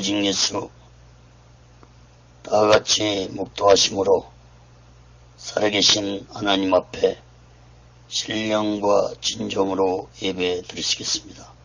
오직 예수 다같이 묵도하심으로 살아계신 하나님 앞에 신령과 진정으로 예배 드리시겠습니다.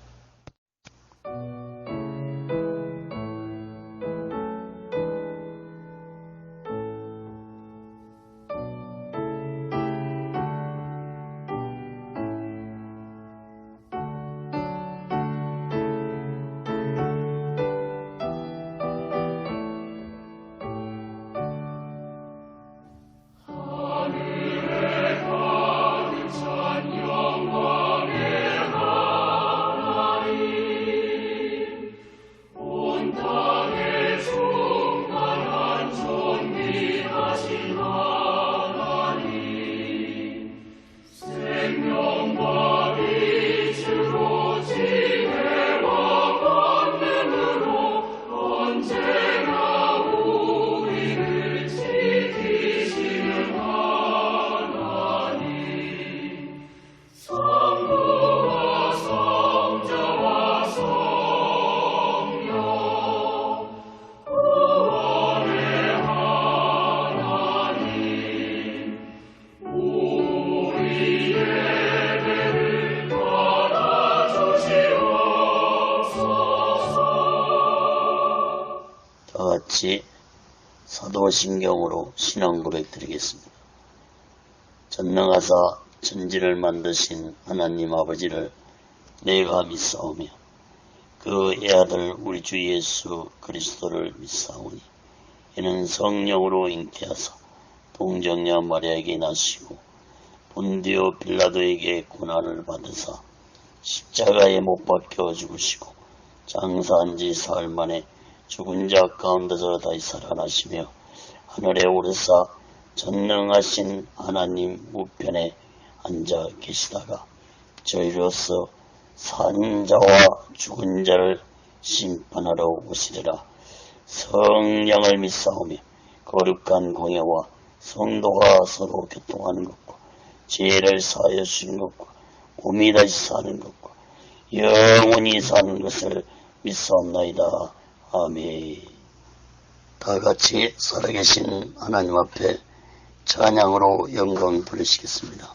다같이 사도신경으로 신앙 고백 드리겠습니다. 전능하사 천지를 만드신 하나님 아버지를 내가 믿사오며 그 애아들 우리 주 예수 그리스도를 믿사오니 이는 성령으로 잉태하사 동정녀 마리아에게 나시고 본디오 빌라도에게 고난을 받으사 십자가에 못 박혀 죽으시고 장사한 지 사흘 만에 죽은 자 가운데서 다시 살아나시며 하늘에 오르사 전능하신 하나님 우편에 앉아 계시다가 저희로서 산 자와 죽은 자를 심판하러 오시리라. 성령을 믿사오며 거룩한 공예와 성도가 서로 교통하는 것과 죄를 사하여 주신 것과 몸이 다시 사는 것과 영원히 사는 것을 믿사옵나이다. 아멘. 다같이 살아계신 하나님 앞에 찬양으로 영광 돌리시겠습니다.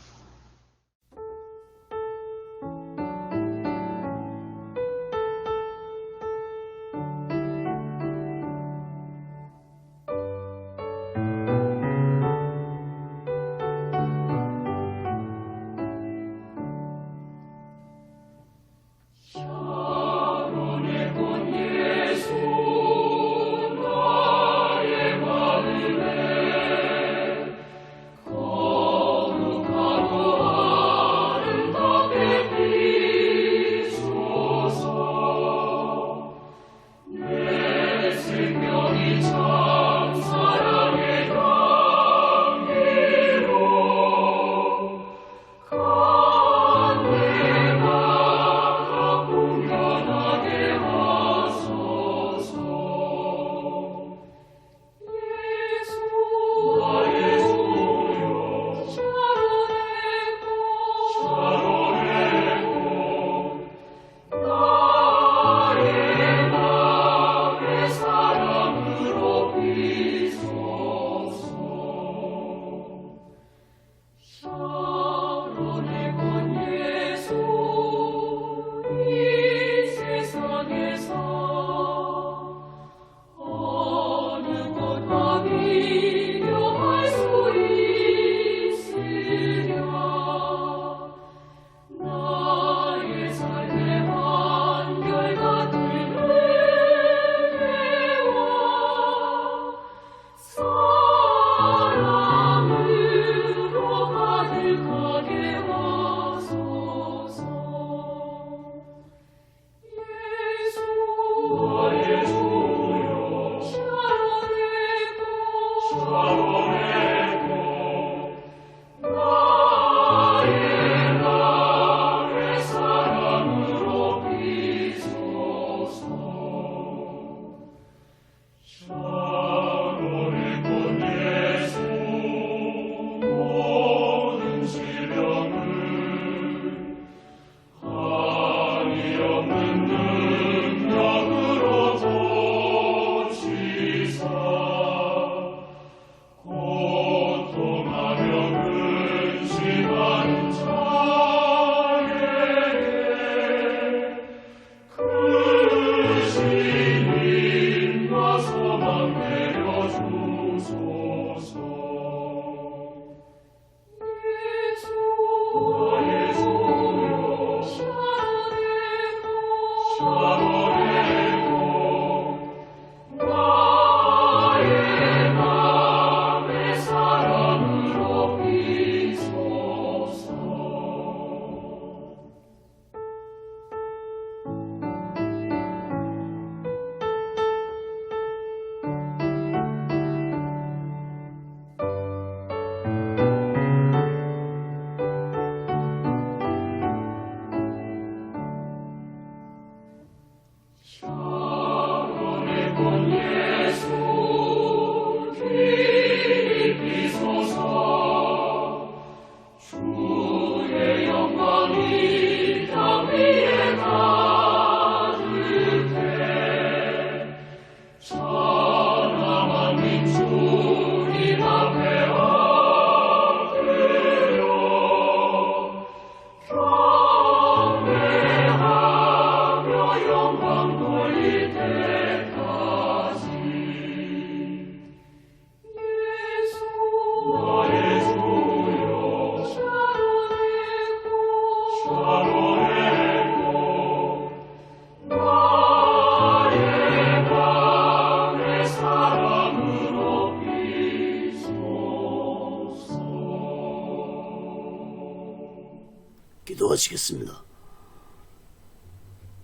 기도하시겠습니다.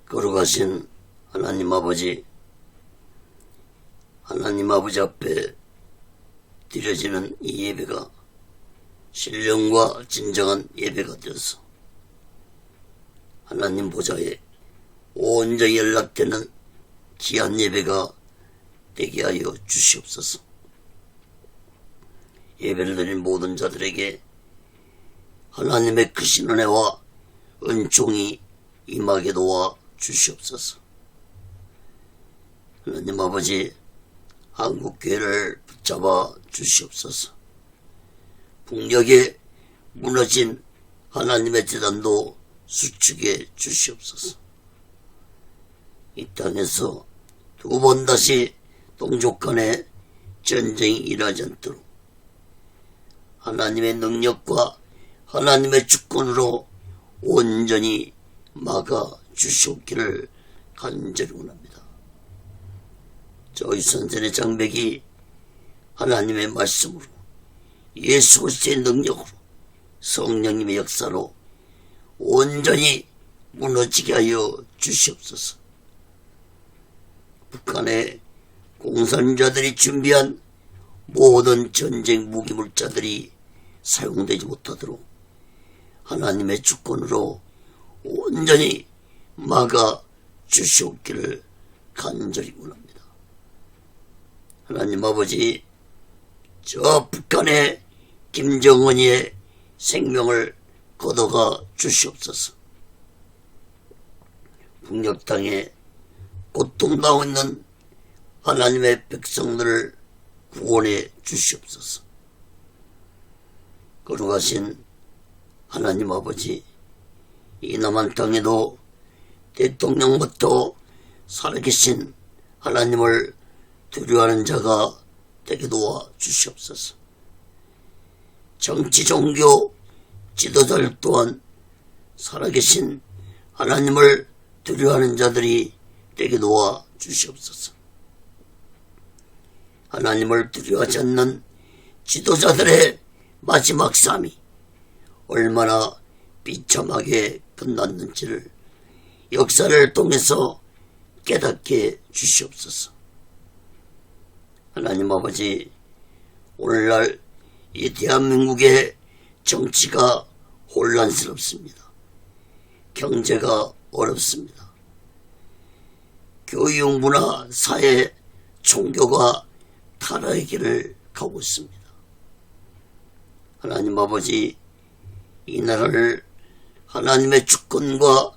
거룩하신 하나님 아버지, 하나님 아버지 앞에 드려지는 이 예배가 신령과 진정한 예배가 되어서 하나님 보좌에 온전히 연락되는 귀한 예배가 되게 하여 주시옵소서. 예배를 드린 모든 자들에게 하나님의 크신 은혜와 은총이 임하게 도와 주시옵소서. 하나님 아버지, 한국교회를 붙잡아 주시옵소서. 북녘에 무너진 하나님의 재단도 수축해 주시옵소서. 이 땅에서 두 번 다시 동족 간에 전쟁이 일어나지 않도록 하나님의 능력과 하나님의 주권으로 온전히 막아 주시옵기를 간절히 원합니다. 저희 선전의 장벽이 하나님의 말씀으로 예수 그리스도의 능력으로 성령님의 역사로 온전히 무너지게 하여 주시옵소서. 북한의 공산자들이 준비한 모든 전쟁 무기물자들이 사용되지 못하도록 하나님의 주권으로 온전히 막아 주시옵기를 간절히 원합니다. 하나님 아버지, 저 북한의 김정은이의 생명을 거둬가 주시옵소서. 북녘 땅에 고통당하고 있는 하나님의 백성들을 구원해 주시옵소서. 거룩하신 하나님 아버지, 이 남한 땅에도 대통령부터 살아계신 하나님을 두려워하는 자가 되게 도와 주시옵소서. 정치 종교 지도자들 또한 살아계신 하나님을 두려워하는 자들이 되게 도와 주시옵소서. 하나님을 두려워하지 않는 지도자들의 마지막 삶이 얼마나 비참하게 끝났는지를 역사를 통해서 깨닫게 주시옵소서. 하나님 아버지, 오늘날 이 대한민국의 정치가 혼란스럽습니다. 경제가 어렵습니다. 교육, 문화, 사회, 종교가 타락의 길을 가고 있습니다. 하나님 아버지, 이 나라를 하나님의 주권과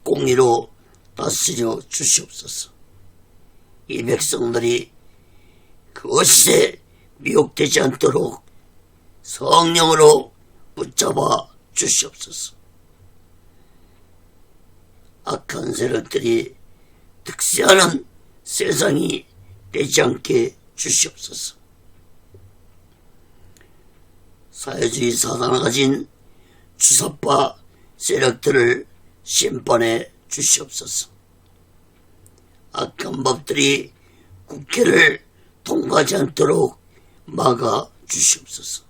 공의로 다스려 주시옵소서. 이 백성들이 그것에 미혹되지 않도록 성령으로 붙잡아 주시옵소서. 악한 세력들이 득세하는 세상이 되지 않게 주시옵소서. 사회주의 사상을 가진 주사파 세력들을 심판해 주시옵소서. 악한 법들이 국회를 통과하지 않도록 막아 주시옵소서.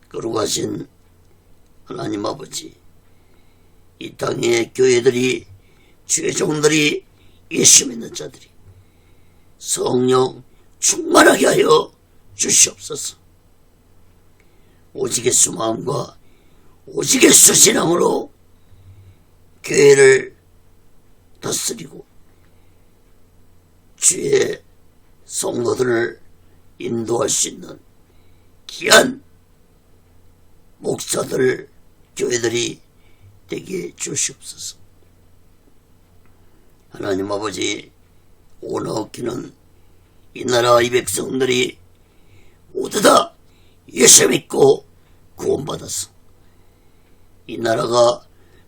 거룩하신 하나님 아버지, 이 땅의 교회들이, 주의 종들이, 예수 믿는 자들이 성령 충만하게 하여 주시옵소서. 오직 예수 마음과 오직 예수 신앙으로 교회를 다스리고 주의 성도들을 인도할 수 있는 귀한 목사들, 교회들이 되게 주시옵소서. 하나님 아버지, 오나옵기는 이 나라 이 백성들이 모두 다 예수 믿고 구원받았어. 이 나라가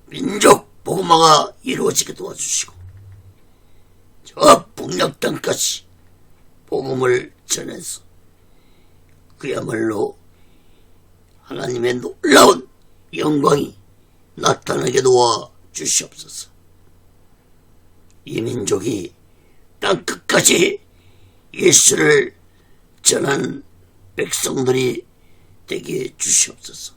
민족 복음화가 이루어지게 도와주시고 저 북녘 땅까지 복음을 전해서 그야말로 하나님의 놀라운 영광이 나타나게 도와 주시옵소서. 이 민족이 땅끝까지 예수를 전하는 백성들이 되게 주시옵소서.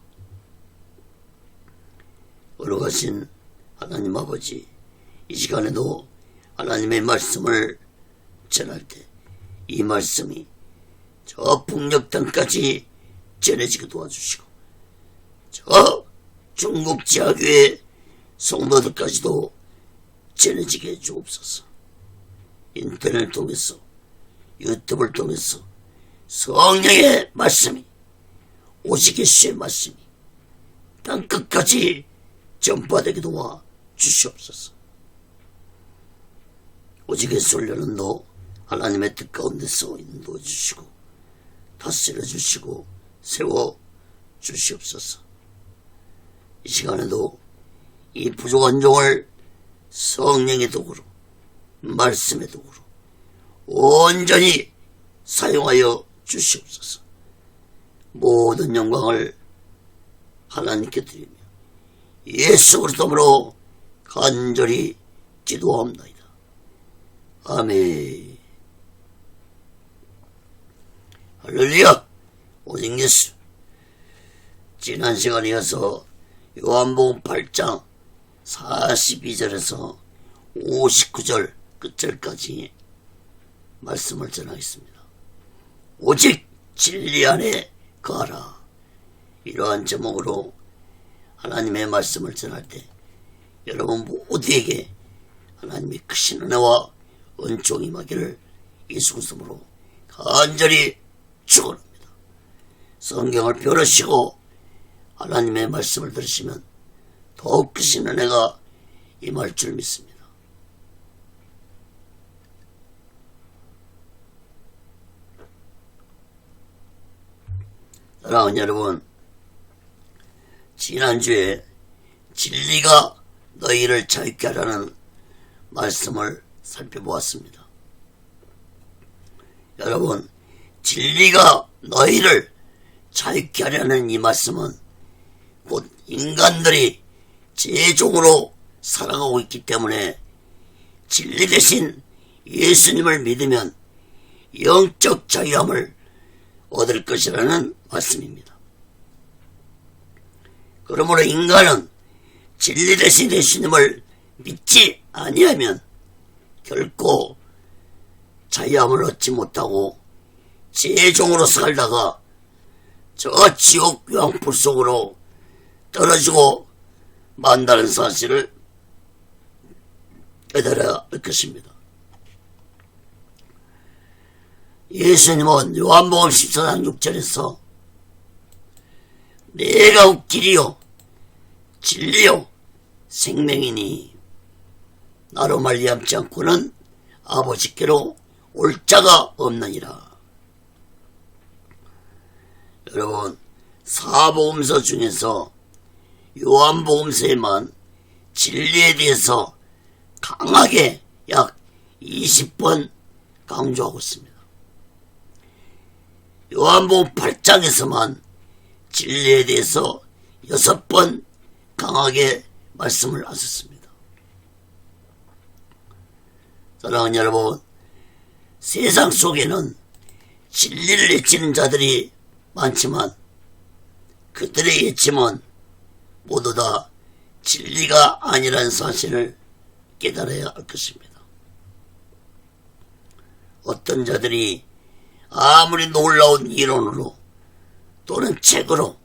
거룩하신 하나님 아버지, 이 시간에도 하나님의 말씀을 전할 때 이 말씀이 저 북녘 땅까지 전해지게 도와주시고 저 중국 지하교회 성도들까지도 전해지게 해주옵소서. 인터넷을 통해서, 유튜브를 통해서 성령의 말씀이, 오직 예수의 말씀이 땅끝까지 전파되게 도와 주시옵소서. 오직 예수 훈련은도 하나님의 뜻 가운데서 인도해 주시고 다스려 주시고 세워 주시옵소서. 이 시간에도 이 부족한 종을 성령의 도구로, 말씀의 도구로 온전히 사용하여 주시옵소서. 모든 영광을 하나님께 드리며 예수 그리스도로 간절히 기도합니다. 아멘. 할렐루야. 오직 예수. 지난 시간에 이어서 요한복음 8장 42절에서 59절 끝절까지 말씀을 전하겠습니다. 오직 진리 안에 거하라. 이러한 제목으로 하나님의 말씀을 전할 때 여러분 모두에게 하나님의 크신 은혜와 은총이 임하기를 예수 그리스도로 간절히 축원합니다. 성경을 펴으시고 하나님의 말씀을 들으시면 더욱 크신 은혜가 임할 줄 믿습니다. 사랑하는 여러분, 지난주에 진리가 너희를 자유케 하라는 말씀을 살펴보았습니다. 여러분, 진리가 너희를 자유케 하려는 이 말씀은 곧 인간들이 죄종으로 살아가고 있기 때문에 진리 대신 예수님을 믿으면 영적 자유함을 얻을 것이라는 말씀입니다. 그러므로 인간은 진리 대신 예수님을 믿지 아니하면 결코 자유함을 얻지 못하고 죄종으로 살다가 저 지옥 유황불 속으로 떨어지고 만다는 사실을 깨달아야 할 것입니다. 예수님은 요한복음 14장 6절에서 내가 길이요 진리요 생명이니 나로 말미암지 않고는 아버지께로 올 자가 없느니라. 여러분, 사복음서 중에서 요한복음서에만 진리에 대해서 강하게 약 20번 강조하고 있습니다. 요한복음 8장에서만 진리에 대해서 6번 강하게 말씀을 하셨습니다. 사랑하는 여러분, 세상 속에는 진리를 외치는 자들이 많지만 그들의 외침은 모두 다 진리가 아니라는 사실을 깨달아야 할 것입니다. 어떤 자들이 아무리 놀라운 이론으로 또는 책으로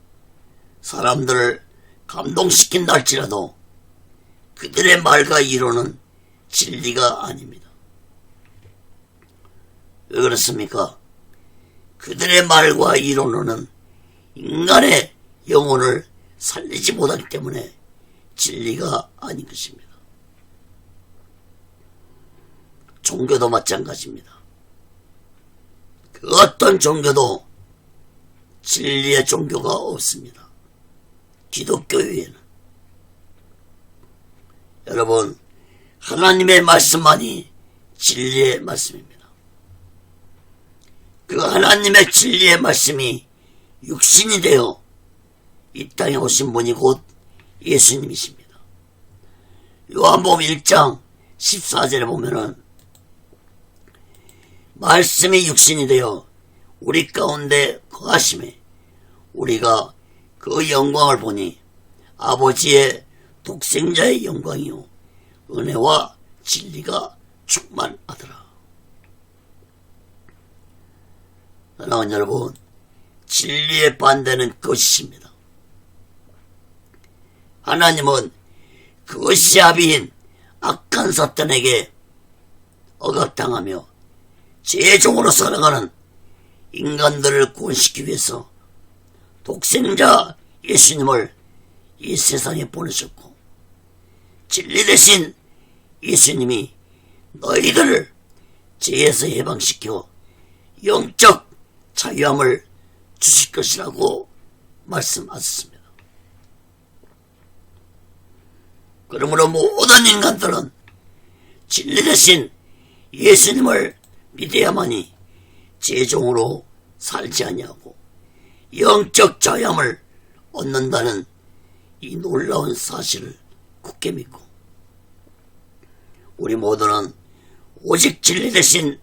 사람들을 감동시킨다 할지라도 그들의 말과 이론은 진리가 아닙니다. 왜 그렇습니까? 그들의 말과 이론으로는 인간의 영혼을 살리지 못하기 때문에 진리가 아닌 것입니다. 종교도 마찬가지입니다. 그 어떤 종교도 진리의 종교가 없습니다. 기독교 외에는. 여러분, 하나님의 말씀만이 진리의 말씀입니다. 그 하나님의 진리의 말씀이 육신이 되어 이 땅에 오신 분이 곧 예수님이십니다. 요한복음 1장 14절에 보면은 말씀이 육신이 되어 우리 가운데 거하심에 우리가 그 영광을 보니 아버지의 독생자의 영광이요 은혜와 진리가 충만하더라. 사랑하는 여러분, 진리의 반대는 거짓입니다. 하나님은 그것이 아비인 악한 사탄에게 억압당하며 죄종으로 살아가는 인간들을 구원시키기 위해서 독생자 예수님을 이 세상에 보내셨고, 진리 대신 예수님이 너희들을 죄에서 해방시켜 영적 자유함을 주실 것이라고 말씀하셨습니다. 그러므로 모든 인간들은 진리 대신 예수님을 믿어야만이 죄종으로 살지 아니하고 영적 자유함을 얻는다는 이 놀라운 사실을 굳게 믿고, 우리 모두는 오직 진리 대신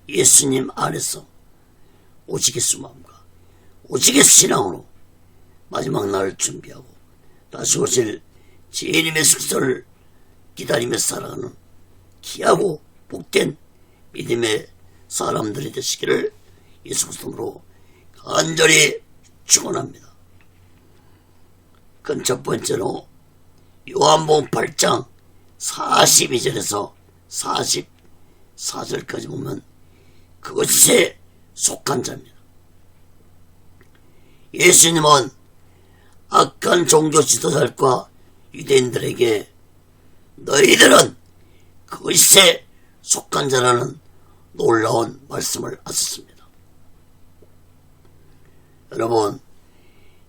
예수님 안에서 오직의 수마음과 오직의 신앙으로 마지막 날을 준비하고 다시 오실 주님의 숙소를 기다리며 살아가는 귀하고 복된 믿음의 사람들이 되시기를 예수 그리스도로 간절히 축원합니다. 그건 첫 번째로 요한복음 8장 42절에서 44절까지 보면 그것에 속한 자입니다. 예수님은 악한 종교 지도자들과 유대인들에게 너희들은 그것에 속한 자라는 놀라운 말씀을 하셨습니다. 여러분,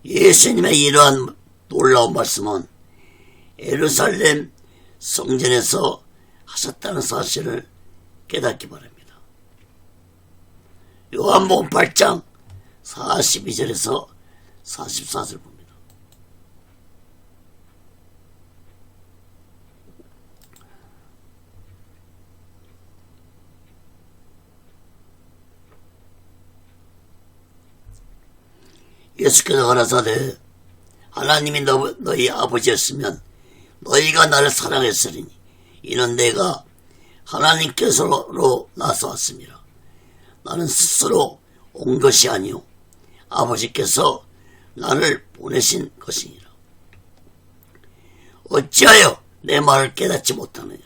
예수님의 이러한 놀라운 말씀은 예루살렘 성전에서 하셨다는 사실을 깨닫기 바랍니다. 요한복음 8장 42절에서 44절 봅니다. 예수께서 가라사대 하나님이 너희 아버지였으면 너희가 나를 사랑했으리니 이는 내가 하나님께서로 나서 왔습니다. 나는 스스로 온 것이 아니요 아버지께서 나를 보내신 것이니라. 어찌하여 내 말을 깨닫지 못하느냐?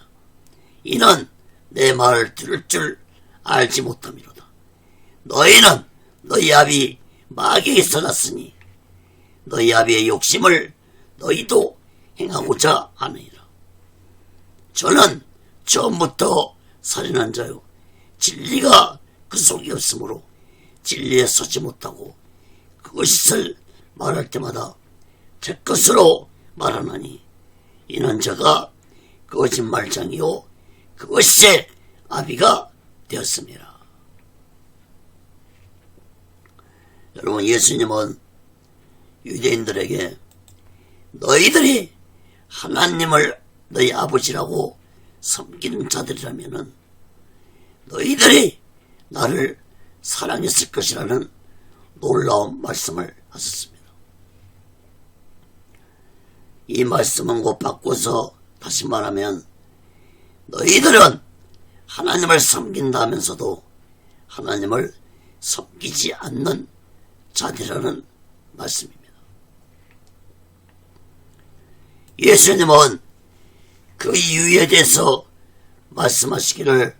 이는 내 말을 들을 줄 알지 못함이로다. 너희는 너희 아비 마귀에 써놨으니 너희 아비의 욕심을 너희도 행하고자 하느니라. 저는 처음부터 살인한 자요 진리가 그 속에 없으므로 진리에 서지 못하고 그것을 말할 때마다 제 것으로 말하나니 이는 저가 거짓말장이요 그것이 아비가 되었습니다. 여러분, 예수님은 유대인들에게 너희들이 하나님을 너희 아버지라고 섬기는 자들이라면 너희들이 나를 사랑했을 것이라는 놀라운 말씀을 하셨습니다. 이 말씀은 곧 바꿔서 다시 말하면 너희들은 하나님을 섬긴다 하면서도 하나님을 섬기지 않는 자들이라는 말씀입니다. 예수님은 그 이유에 대해서 말씀하시기를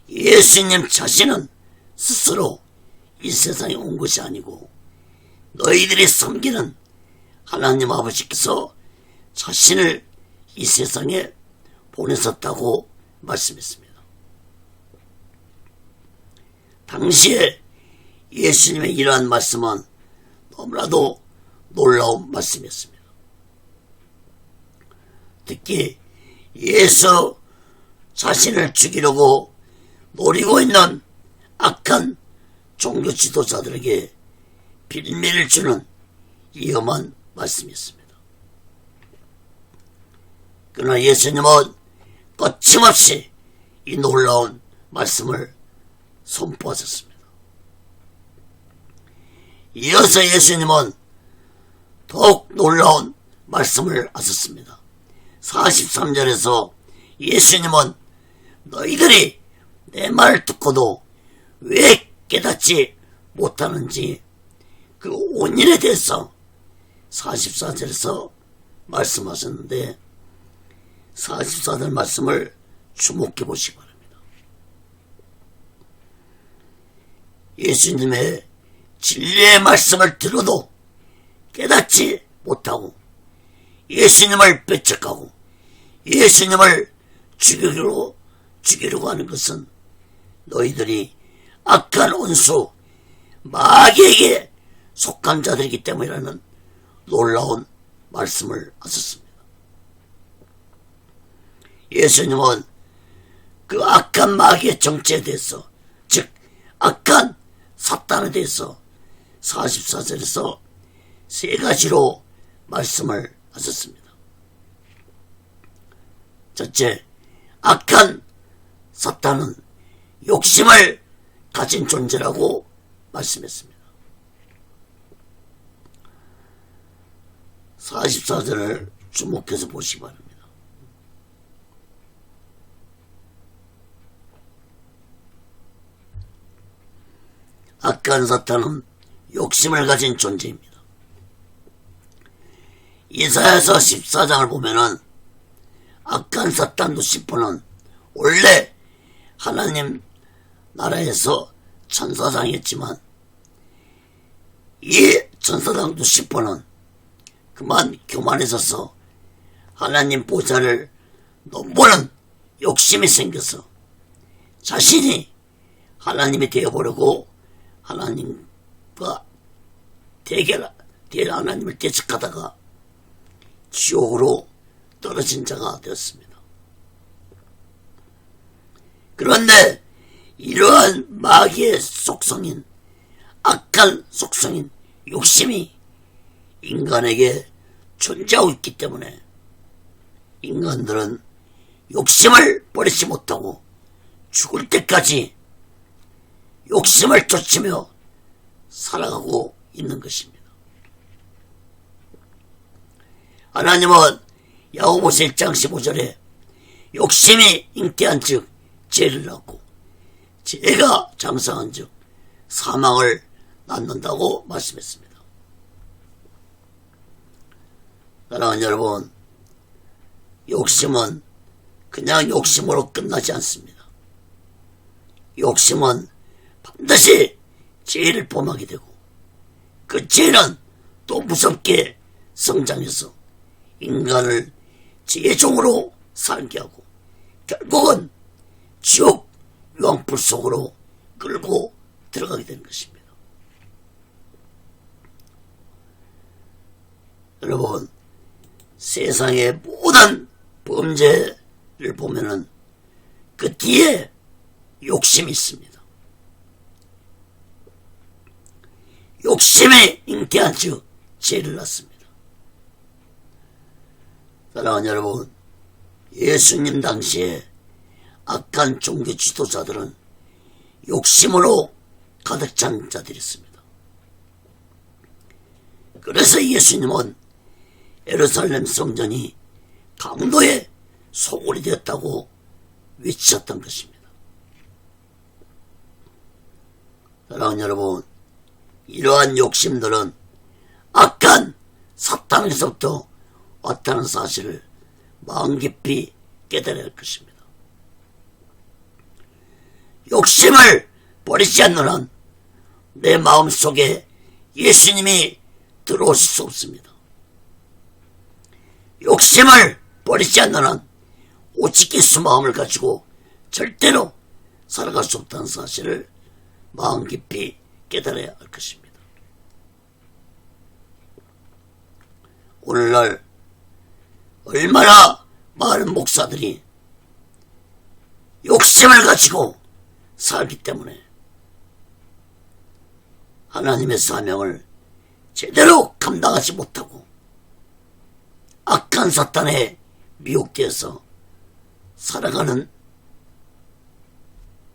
예수님 자신은 스스로 이 세상에 온 것이 아니고 너희들이 섬기는 하나님 아버지께서 자신을 이 세상에 보내셨다고 말씀했습니다. 당시에 예수님의 이러한 말씀은 너무나도 놀라운 말씀이었습니다. 특히 예수 자신을 죽이려고 노리고 있는 악한 종교 지도자들에게 빌미를 주는 위험한 말씀이었습니다. 그러나 예수님은 거침없이 이 놀라운 말씀을 선포하셨습니다. 이어서 예수님은 더욱 놀라운 말씀을 하셨습니다. 43절에서 예수님은 너희들이 내 말을 듣고도 왜 깨닫지 못하는지 그 원인에 대해서 44절에서 말씀하셨는데 44절 말씀을 주목해 보시기 바랍니다. 예수님의 진리의 말씀을 들어도 깨닫지 못하고 예수님을 배척하고 예수님을 죽이려고 하는 것은 너희들이 악한 원수 마귀에게 속한 자들이기 때문이라는 놀라운 말씀을 하셨습니다. 예수님은 그 악한 마귀의 정체에 대해서, 즉 악한 사탄에 대해서 44절에서 세 가지로 말씀을 하셨습니다. 첫째, 악한 사탄은 욕심을 가진 존재라고 말씀했습니다. 44절을 주목해서 보시기 바랍니다. 악한 사탄은 욕심을 가진 존재입니다. 이사야서 14장을 보면은 악한 사탄 루시퍼는 원래 하나님 나라에서 천사장이었지만 이 천사장 루시퍼는 그만 교만해져서 하나님 보좌를 넘보는 욕심이 생겨서 자신이 하나님이 되어버리고 하나님과 하나님을 대적하다가 지옥으로 떨어진 자가 되었습니다. 그런데 이러한 마귀의 속성인 악한 속성인 욕심이 인간에게 존재하고 있기 때문에 인간들은 욕심을 버리지 못하고 죽을 때까지 욕심을 쫓으며 살아가고 있는 것입니다. 하나님은 야고보서 1장 15절에 욕심이 잉태한 즉 죄를 낳고 죄가 장성한 즉 사망을 낳는다고 말씀했습니다. 사랑하는 여러분, 욕심은 그냥 욕심으로 끝나지 않습니다. 욕심은 반드시 죄를 범하게 되고 그 죄는 또 무섭게 성장해서 인간을 죄종으로 살게 하고 결국은 지옥 유황불 속으로 끌고 들어가게 되는 것입니다. 여러분, 세상의 모든 범죄를 보면은 그 뒤에 욕심이 있습니다. 욕심에 잉태한 즉 죄를 낳습니다. 사랑하는 여러분, 예수님 당시에 악한 종교 지도자들은 욕심으로 가득 찬 자들이었습니다. 그래서 예수님은 예루살렘 성전이 강도의 소굴이 되었다고 외치셨던 것입니다. 사랑하는 여러분, 이러한 욕심들은 악한 사탄에서부터 왔다는 사실을 마음 깊이 깨달아야 할 것입니다. 욕심을 버리지 않는 한 내 마음속에 예수님이 들어오실 수 없습니다. 욕심을 버리지 않는 한 오직 예수 마음을 가지고 절대로 살아갈 수 없다는 사실을 마음 깊이 깨달아야 할 것입니다. 오늘날 얼마나 많은 목사들이 욕심을 가지고 살기 때문에 하나님의 사명을 제대로 감당하지 못하고 악한 사탄에 미혹되어서 살아가는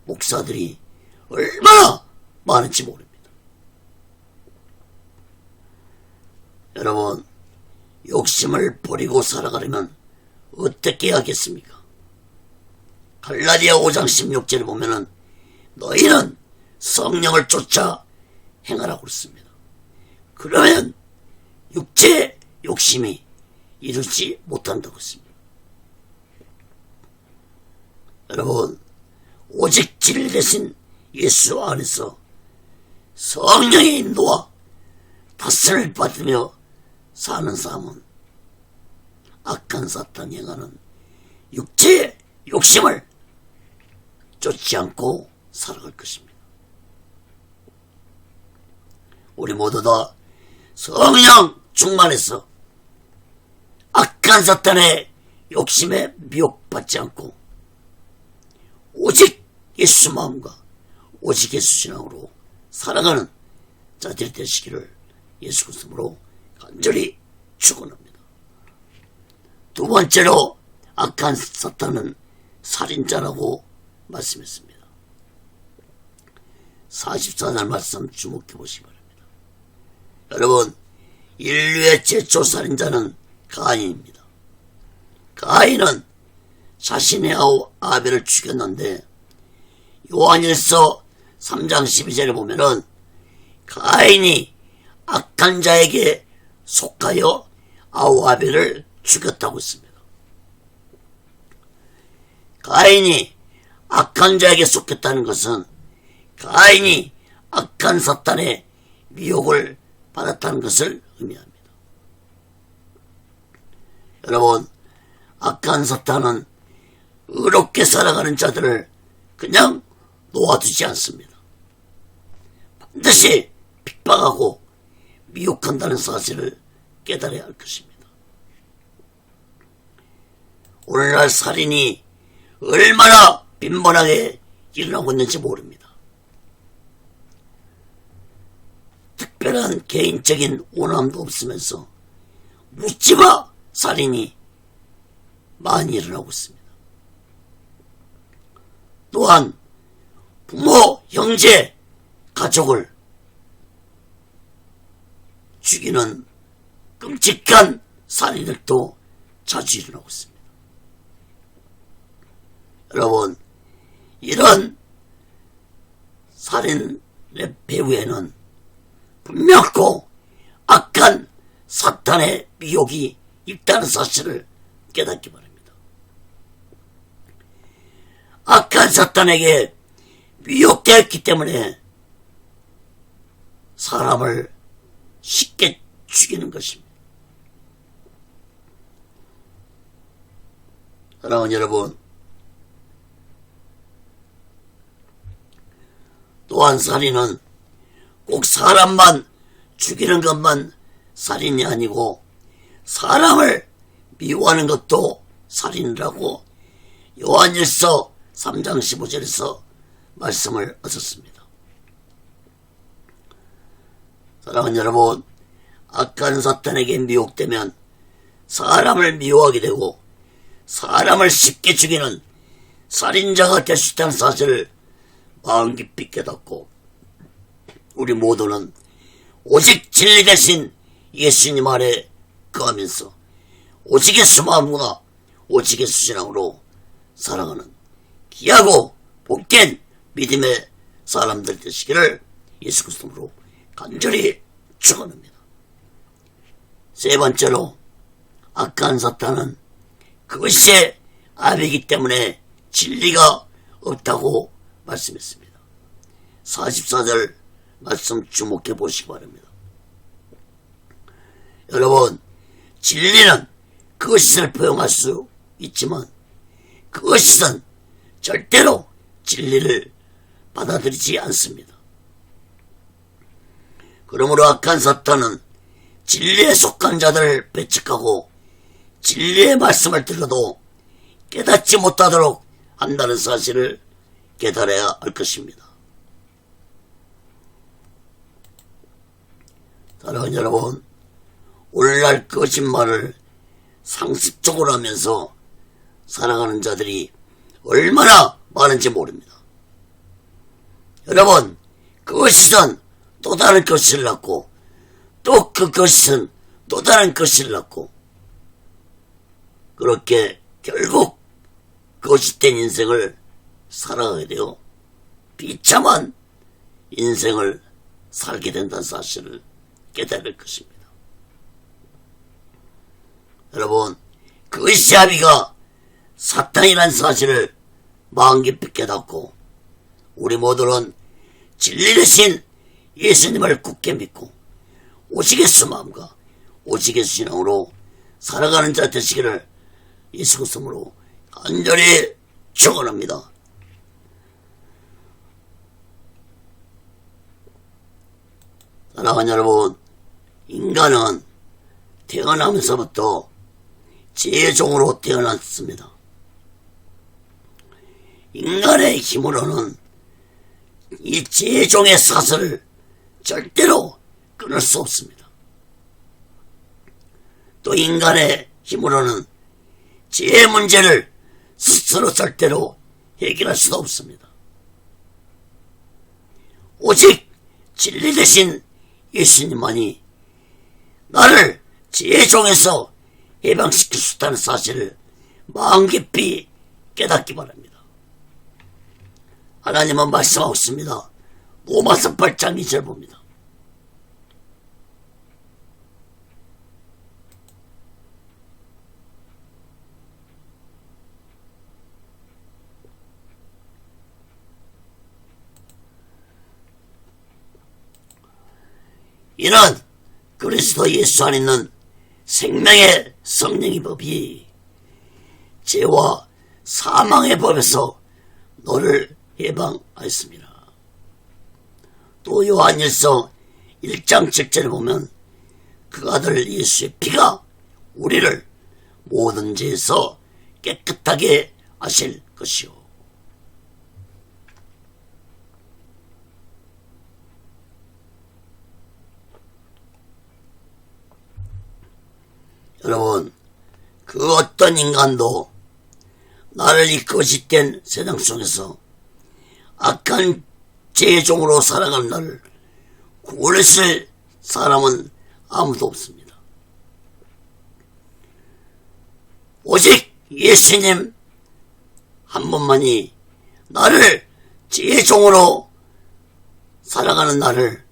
목사들이 얼마나 많은지 모릅니다. 여러분, 욕심을 버리고 살아가려면 어떻게 하겠습니까? 갈라디아 5장 16절을 보면은 너희는 성령을 쫓아 행하라고 그랬습니다. 그러면 육체의 욕심이 이루지 못한다고 했습니다. 여러분, 오직 진리 대신 예수 안에서 성령의 인도와 다스림을 받으며 사는 삶은 악한 사탄이 행하는 육체의 욕심을 쫓지 않고 살아갈 것입니다. 우리 모두 다 성령 충만해서 악한 사탄의 욕심에 미혹받지 않고 오직 예수 마음과 오직 예수 신앙으로 살아가는 자들이 되시기를 예수 그리스도로 간절히 축원합니다. 두 번째로 악한 사탄은 살인자라고 말씀했습니다. 44절 말씀 주목해 보시기 바랍니다. 여러분, 인류의 최초 살인자는 가인입니다. 가인은 자신의 아우 아벨을 죽였는데 요한일서 3장 12절에 보면은 가인이 악한 자에게 속하여 아우 아벨을 죽였다고 했습니다. 가인이 악한 자에게 속했다는 것은 가인이 악한 사탄의 미혹을 받았다는 것을 의미합니다. 여러분, 악한 사탄은 의롭게 살아가는 자들을 그냥 놓아두지 않습니다. 반드시 핍박하고 미혹한다는 사실을 깨달아야 할 것입니다. 오늘날 살인이 얼마나 빈번하게 일어나고 있는지 모릅니다. 특별한 개인적인 원함도 없으면서 묻지마 살인이 많이 일어나고 있습니다. 또한 부모, 형제, 가족을 죽이는 끔찍한 살인들도 자주 일어나고 있습니다. 여러분, 이런 살인의 배후에는 분명하고 악한 사탄의 미혹이 있다는 사실을 깨닫기 바랍니다. 악한 사탄에게 미혹되었기 때문에 사람을 쉽게 죽이는 것입니다. 사랑하는 여러분, 또한 살인은 꼭 사람만 죽이는 것만 살인이 아니고 사람을 미워하는 것도 살인이라고 요한일서 3장 15절에서 말씀을 하셨습니다. 사랑하는 여러분, 악한 사탄에게 미혹되면 사람을 미워하게 되고 사람을 쉽게 죽이는 살인자가 될 수 있다는 사실을 마음 깊이 깨닫고 우리 모두는 오직 진리 대신 예수님 아래 거하면서 오직 예수 마음과 오직 예수 신앙으로 살아가는 귀하고 복된 믿음의 사람들 되시기를 예수 그리스도로 간절히 축원합니다. 세 번째로, 악한 사탄은 그것이 압이기 때문에 진리가 없다고 말씀했습니다. 44절 말씀 주목해 보시기 바랍니다. 여러분, 진리는 그것을 포용할 수 있지만 그것은 절대로 진리를 받아들이지 않습니다. 그러므로 악한 사탄은 진리에 속한 자들을 배척하고 진리의 말씀을 들어도 깨닫지 못하도록 한다는 사실을 깨달아야 할 것입니다. 사랑하는 여러분, 오늘날 거짓말을 상습적으로 하면서 살아가는 자들이 얼마나 많은지 모릅니다. 여러분, 그것은 또 다른 것을 낳고 또 그것은 또 다른 것을 낳고 그렇게 결국 거짓된 인생을 살아가게 되어 비참한 인생을 살게 된다는 사실을 깨달을 것입니다. 여러분, 그것이 아비가 사탄이라는 사실을 마음 깊이 깨닫고 우리 모두는 진리 대신 예수님을 굳게 믿고 오직 예수 마음과 오직 예수 신앙으로 살아가는 자 되시기를 예수 그리스도로 간절히 축원합니다. 사랑하는 여러분, 인간은 태어나면서부터 죄종으로 태어났습니다. 인간의 힘으로는 이 죄종의 사슬을 절대로 끊을 수 없습니다. 또 인간의 힘으로는 죄의 문제를 스스로 절대로 해결할 수도 없습니다. 오직 진리 대신 예수님만이 나를 죄의 종에서 해방시킬 수 있다는 사실을 마음 깊이 깨닫기 바랍니다. 하나님은 말씀하고 있습니다. 로마서 8장 2절 봅니다. 이는 그리스도 예수 안에 있는 생명의 성령의 법이 죄와 사망의 법에서 너를 해방하였습니다. 또 요한일서 1장 7절에 보면 그 아들 예수의 피가 우리를 모든 죄에서 깨끗하게 하실 것이요. 여러분, 그 어떤 인간도 나를 이 거짓된 세상 속에서 악한 죄종으로 살아가는 나를 구원했을 사람은 아무도 없습니다. 오직 예수님 한 분만이 나를 죄종으로 살아가는 나를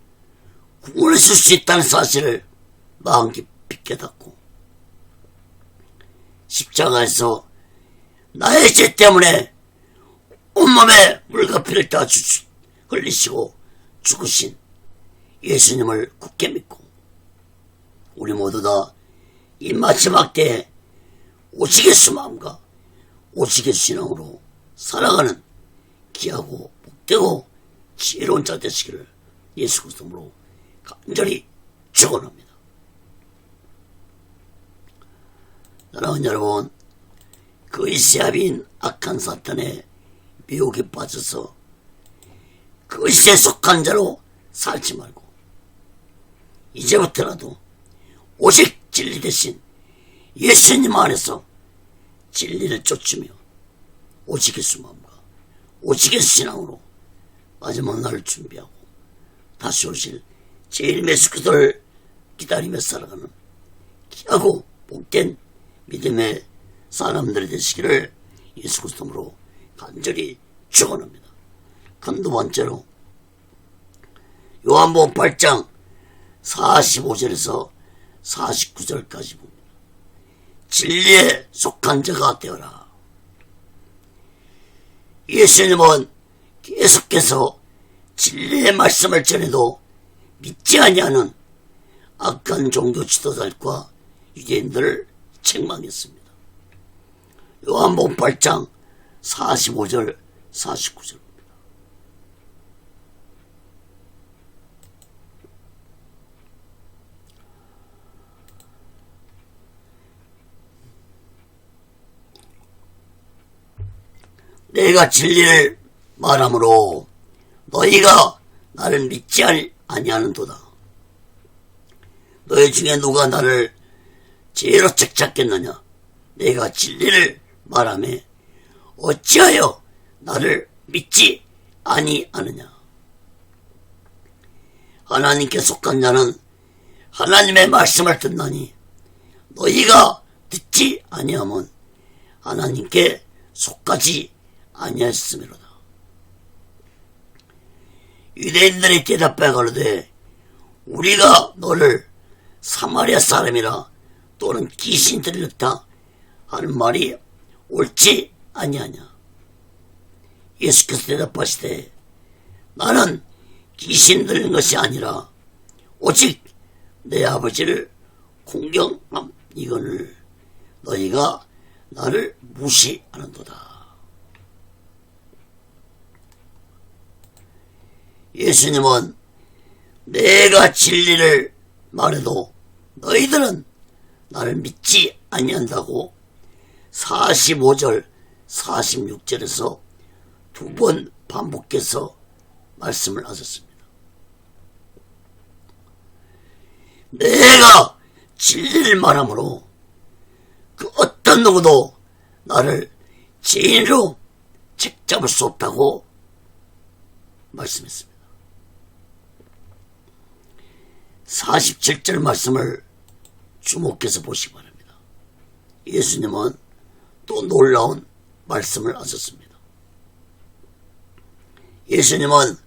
구원했을 수 있다는 사실을 마음 깊이 깨닫고 십자가에서 나의 죄 때문에 온몸에 물과 피를 다 흘리시고 죽으신 예수님을 굳게 믿고 우리 모두 다 이 마지막 때에 오직 예수 마음과 오직 예수 신앙으로 살아가는 귀하고 복되고 지혜로운 자 되시기를 예수 그리스도로 간절히 축원합니다. 사랑하는 여러분, 그리스도인 악한 사탄의 미혹에 빠져서 그리스도에 속한 자로 살지 말고 이제부터라도 오직 진리 대신 예수님 안에서 진리를 쫓으며 오직의 수마음과 오직의 신앙으로 마지막 날을 준비하고 다시 오실 제1 예수 그리스도를 기다리며 살아가는 귀하고 복된 믿음의 사람들이 되시기를 예수 그리스도로 간절히 축원합니다. 큰 두 번째로 요한복음 8장 45절에서 49절까지 봅니다. 진리에 속한 자가 되어라. 예수님은 계속해서 진리의 말씀을 전해도 믿지 아니하는 악한 종교 지도자들과 유대인들을 책망했습니다. 요한복음 8장 45절 49절입니다. 내가 진리를 말하므로 너희가 나를 믿지 아니하는도다. 너희 중에 누가 나를 죄로 책잡겠느냐? 내가 진리를 말하며 어찌하여 나를 믿지 아니하느냐? 하나님께 속한 자는 하나님의 말씀을 듣나니 너희가 듣지 아니하면 하나님께 속하지 아니하였음이로다. 유대인들이 대답해 가로되 우리가 너를 사마리아 사람이라 또는 귀신 들렸다 하는 말이 옳지 아니하냐? 예수께서 대답하시되 나는 귀신 들린 것이 아니라 오직 내 아버지를 공경함 이거늘 너희가 나를 무시하는도다. 예수님은 내가 진리를 말해도 너희들은 나를 믿지 아니한다고 45절 46절에서 두 번 반복해서 말씀을 하셨습니다. 내가 진리를 말하므로 그 어떤 누구도 나를 죄인으로 책잡을 수 없다고 말씀했습니다. 47절 말씀을 주목해서 보시기 바랍니다. 예수님은 또 놀라운 말씀을 하셨습니다. 예수님은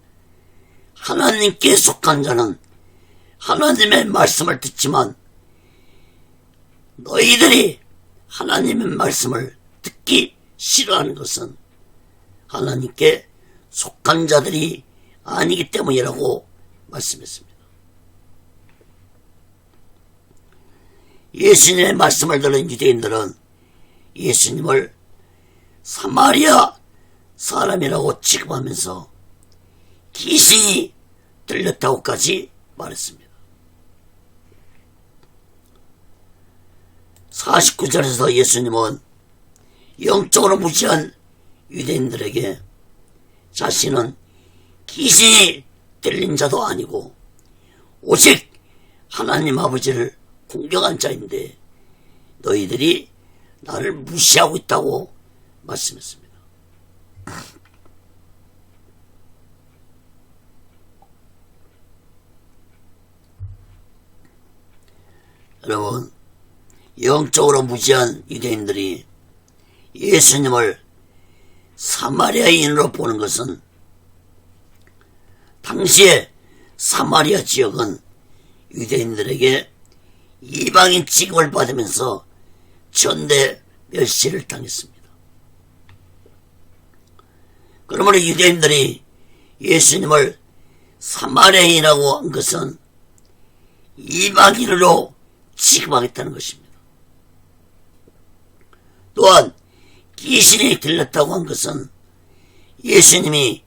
하나님께 속한 자는 하나님의 말씀을 듣지만 너희들이 하나님의 말씀을 듣기 싫어하는 것은 하나님께 속한 자들이 아니기 때문이라고 말씀했습니다. 예수님의 말씀을 들은 유대인들은 예수님을 사마리아 사람이라고 취급하면서 귀신이 들렸다고까지 말했습니다. 49절에서 예수님은 영적으로 무지한 유대인들에게 자신은 귀신이 들린 자도 아니고 오직 하나님 아버지를 공경한 자인데 너희들이 나를 무시하고 있다고 말씀했습니다. 여러분, 영적으로 무지한 유대인들이 예수님을 사마리아인으로 보는 것은 당시에 사마리아 지역은 유대인들에게 이방인 취급을 받으면서 전대 멸시를 당했습니다. 그러므로 유대인들이 예수님을 사마리아인이라고 한 것은 이방인으로 취급하겠다는 것입니다. 또한 귀신이 들렸다고 한 것은 예수님이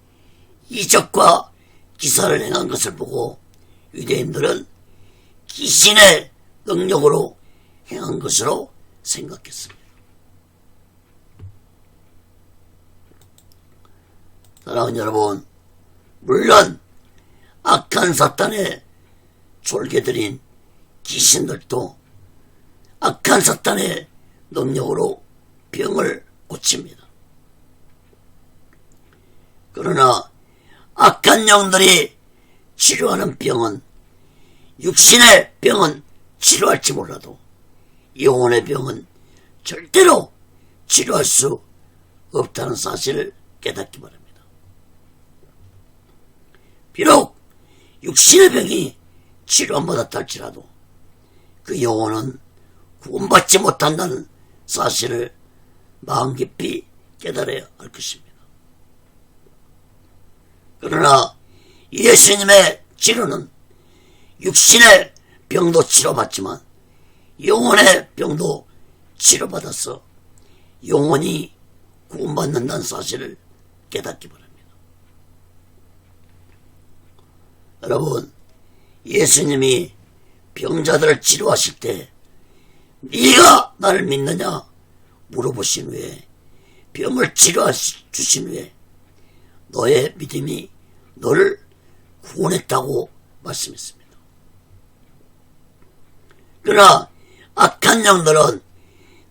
이적과 기사를 행한 것을 보고 유대인들은 귀신의 능력으로 행한 것으로 생각했습니다. 사랑하는 여러분, 물론 악한 사탄의 졸개들인 귀신들도 악한 사탄의 능력으로 병을 고칩니다. 그러나 악한 영들이 치료하는 병은, 육신의 병은 치료할지 몰라도 영혼의 병은 절대로 치료할 수 없다는 사실을 깨닫기 바랍니다. 비록 육신의 병이 치료 안 받았다 할지라도 그 영혼은 구원받지 못한다는 사실을 마음 깊이 깨달아야 할 것입니다. 그러나 예수님의 치료는 육신의 병도 치료받지만 영혼의 병도 치료받아서 영혼이 구원받는다는 사실을 깨닫기 바랍니다. 여러분, 예수님이 병자들을 치료하실 때 네가 나를 믿느냐 물어보신 후에 병을 치료해 주신 후에 너의 믿음이 너를 구원했다고 말씀했습니다. 그러나 악한 영들은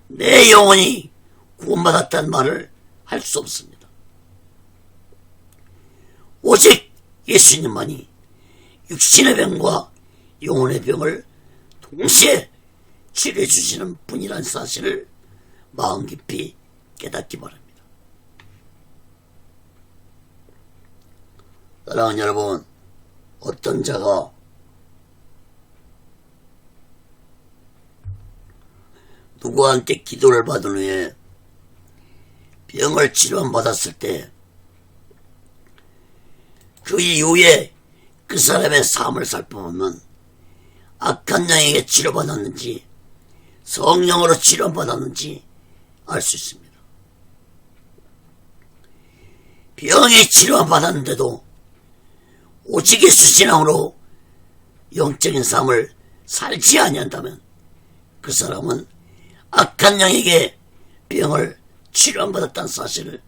내 영혼이 구원받았다는 말을 할 수 없습니다. 오직 예수님만이 육신의 병과 영혼의 병을 동시에 치료해 주시는 분이라는 사실을 마음 깊이 깨닫기 바랍니다. 사랑하는 여러분, 어떤 자가 누구한테 기도를 받은 후에 병을 치료받았을 때 그 이후에 그 사람의 삶을 살펴보면 악한 영에게 치료받았는지 성령으로 치료받았는지 알 수 있습니다. 병이 치료받았는데도 오직 예수 신앙으로 영적인 삶을 살지 아니한다면 그 사람은 악한 영에게 병을 치료받았다는 사실을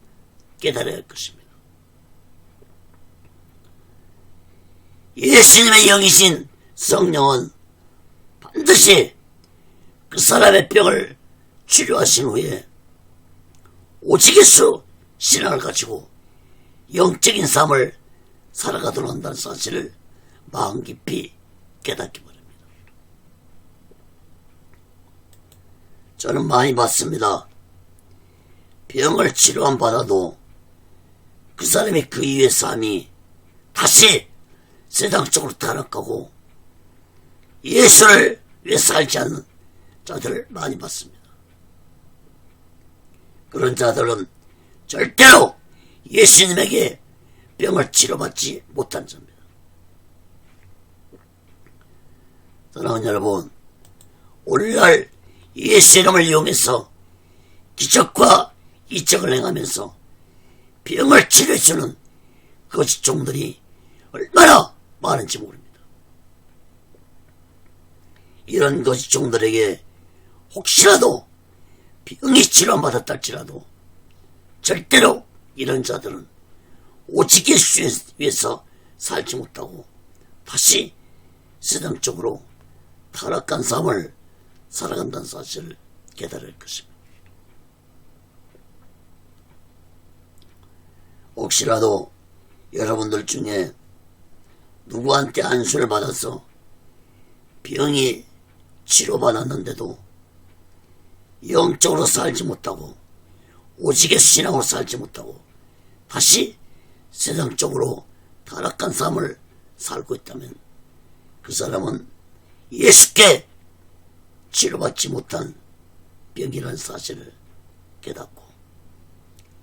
깨달아야 할 것입니다. 예수님의 영이신 성령은 반드시 그 사람의 병을 치료하신 후에 오직 예수 신앙을 가지고 영적인 삶을 살아가도록 한다는 사실을 마음 깊이 깨닫기 바랍니다. 저는 많이 봤습니다. 병을 치료한 받아도 그 사람이 그 이후의 삶이 다시 세상 쪽으로 타락하고 예수를 위해 살지 않는 자들을 많이 봤습니다. 그런 자들은 절대로 예수님에게 병을 치료받지 못한 자입니다. 사랑하는 여러분, 오늘날 예수 이름을 이용해서 기적과 이적을 행하면서 병을 치료해주는 거짓 종들이 얼마나 많은지 모릅니다. 이런 거짓 종들에게 혹시라도 병이 치료받았다 할지라도 절대로 이런 자들은 오직 예수 위해서 살지 못하고 다시 세상 쪽으로 타락한 삶을 살아간다는 사실을 깨달을 것입니다. 혹시라도 여러분들 중에 누구한테 안수를 받아서 병이 치료받았는데도 영적으로 살지 못하고 오직의 신앙으로 살지 못하고 다시 세상적으로 타락한 삶을 살고 있다면 그 사람은 예수께 치료받지 못한 병이라는 사실을 깨닫고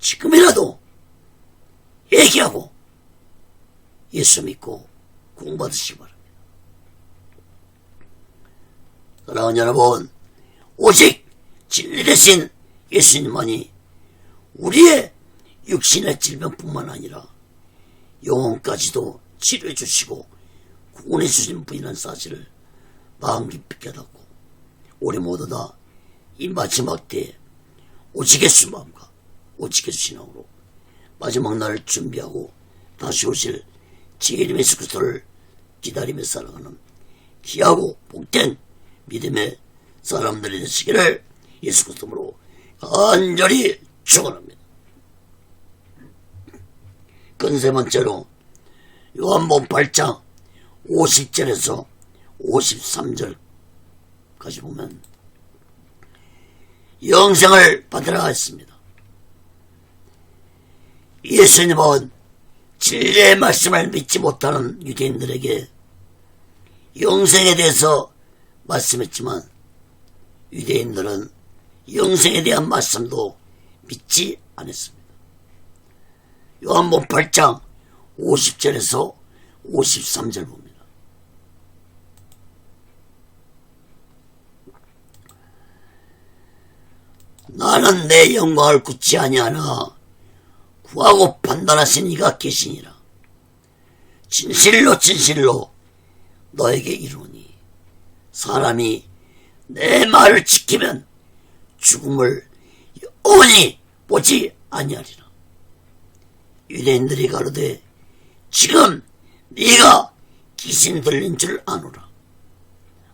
지금이라도 회개하고 예수 믿고 구원받으시기 바랍니다. 사랑하는 여러분, 오직 진리 대신 예수님만이 우리의 육신의 질병뿐만 아니라 영혼까지도 치료해 주시고 구원해 주신 분이라는 사실을 마음 깊이 깨닫고 우리 모두 다 이 마지막 때에 오직 예수 마음과 오직 예수 신앙으로 마지막 날을 준비하고 다시 오실 제 이름 예수 그리스도를 기다리며 살아가는 귀하고 복된 믿음의 사람들이 되시기를 예수 그리스도로 간절히 축원합니다. 그 세 번째로 요한복음 8장 50절에서 53절까지 보면 영생을 받으라 했습니다. 예수님은 진리의 말씀을 믿지 못하는 유대인들에게 영생에 대해서 말씀했지만 유대인들은 영생에 대한 말씀도 믿지 않았습니다. 요한복음 8장 50절에서 53절 봅니다. 나는 내 영광을 굳지 아니하나 구하고 판단하신 이가 계시니라. 진실로 진실로 너에게 이르노니 사람이 내 말을 지키면 죽음을 영원히 보지 아니하리라. 유대인들이 가로되 지금 네가 귀신 들린 줄 아노라.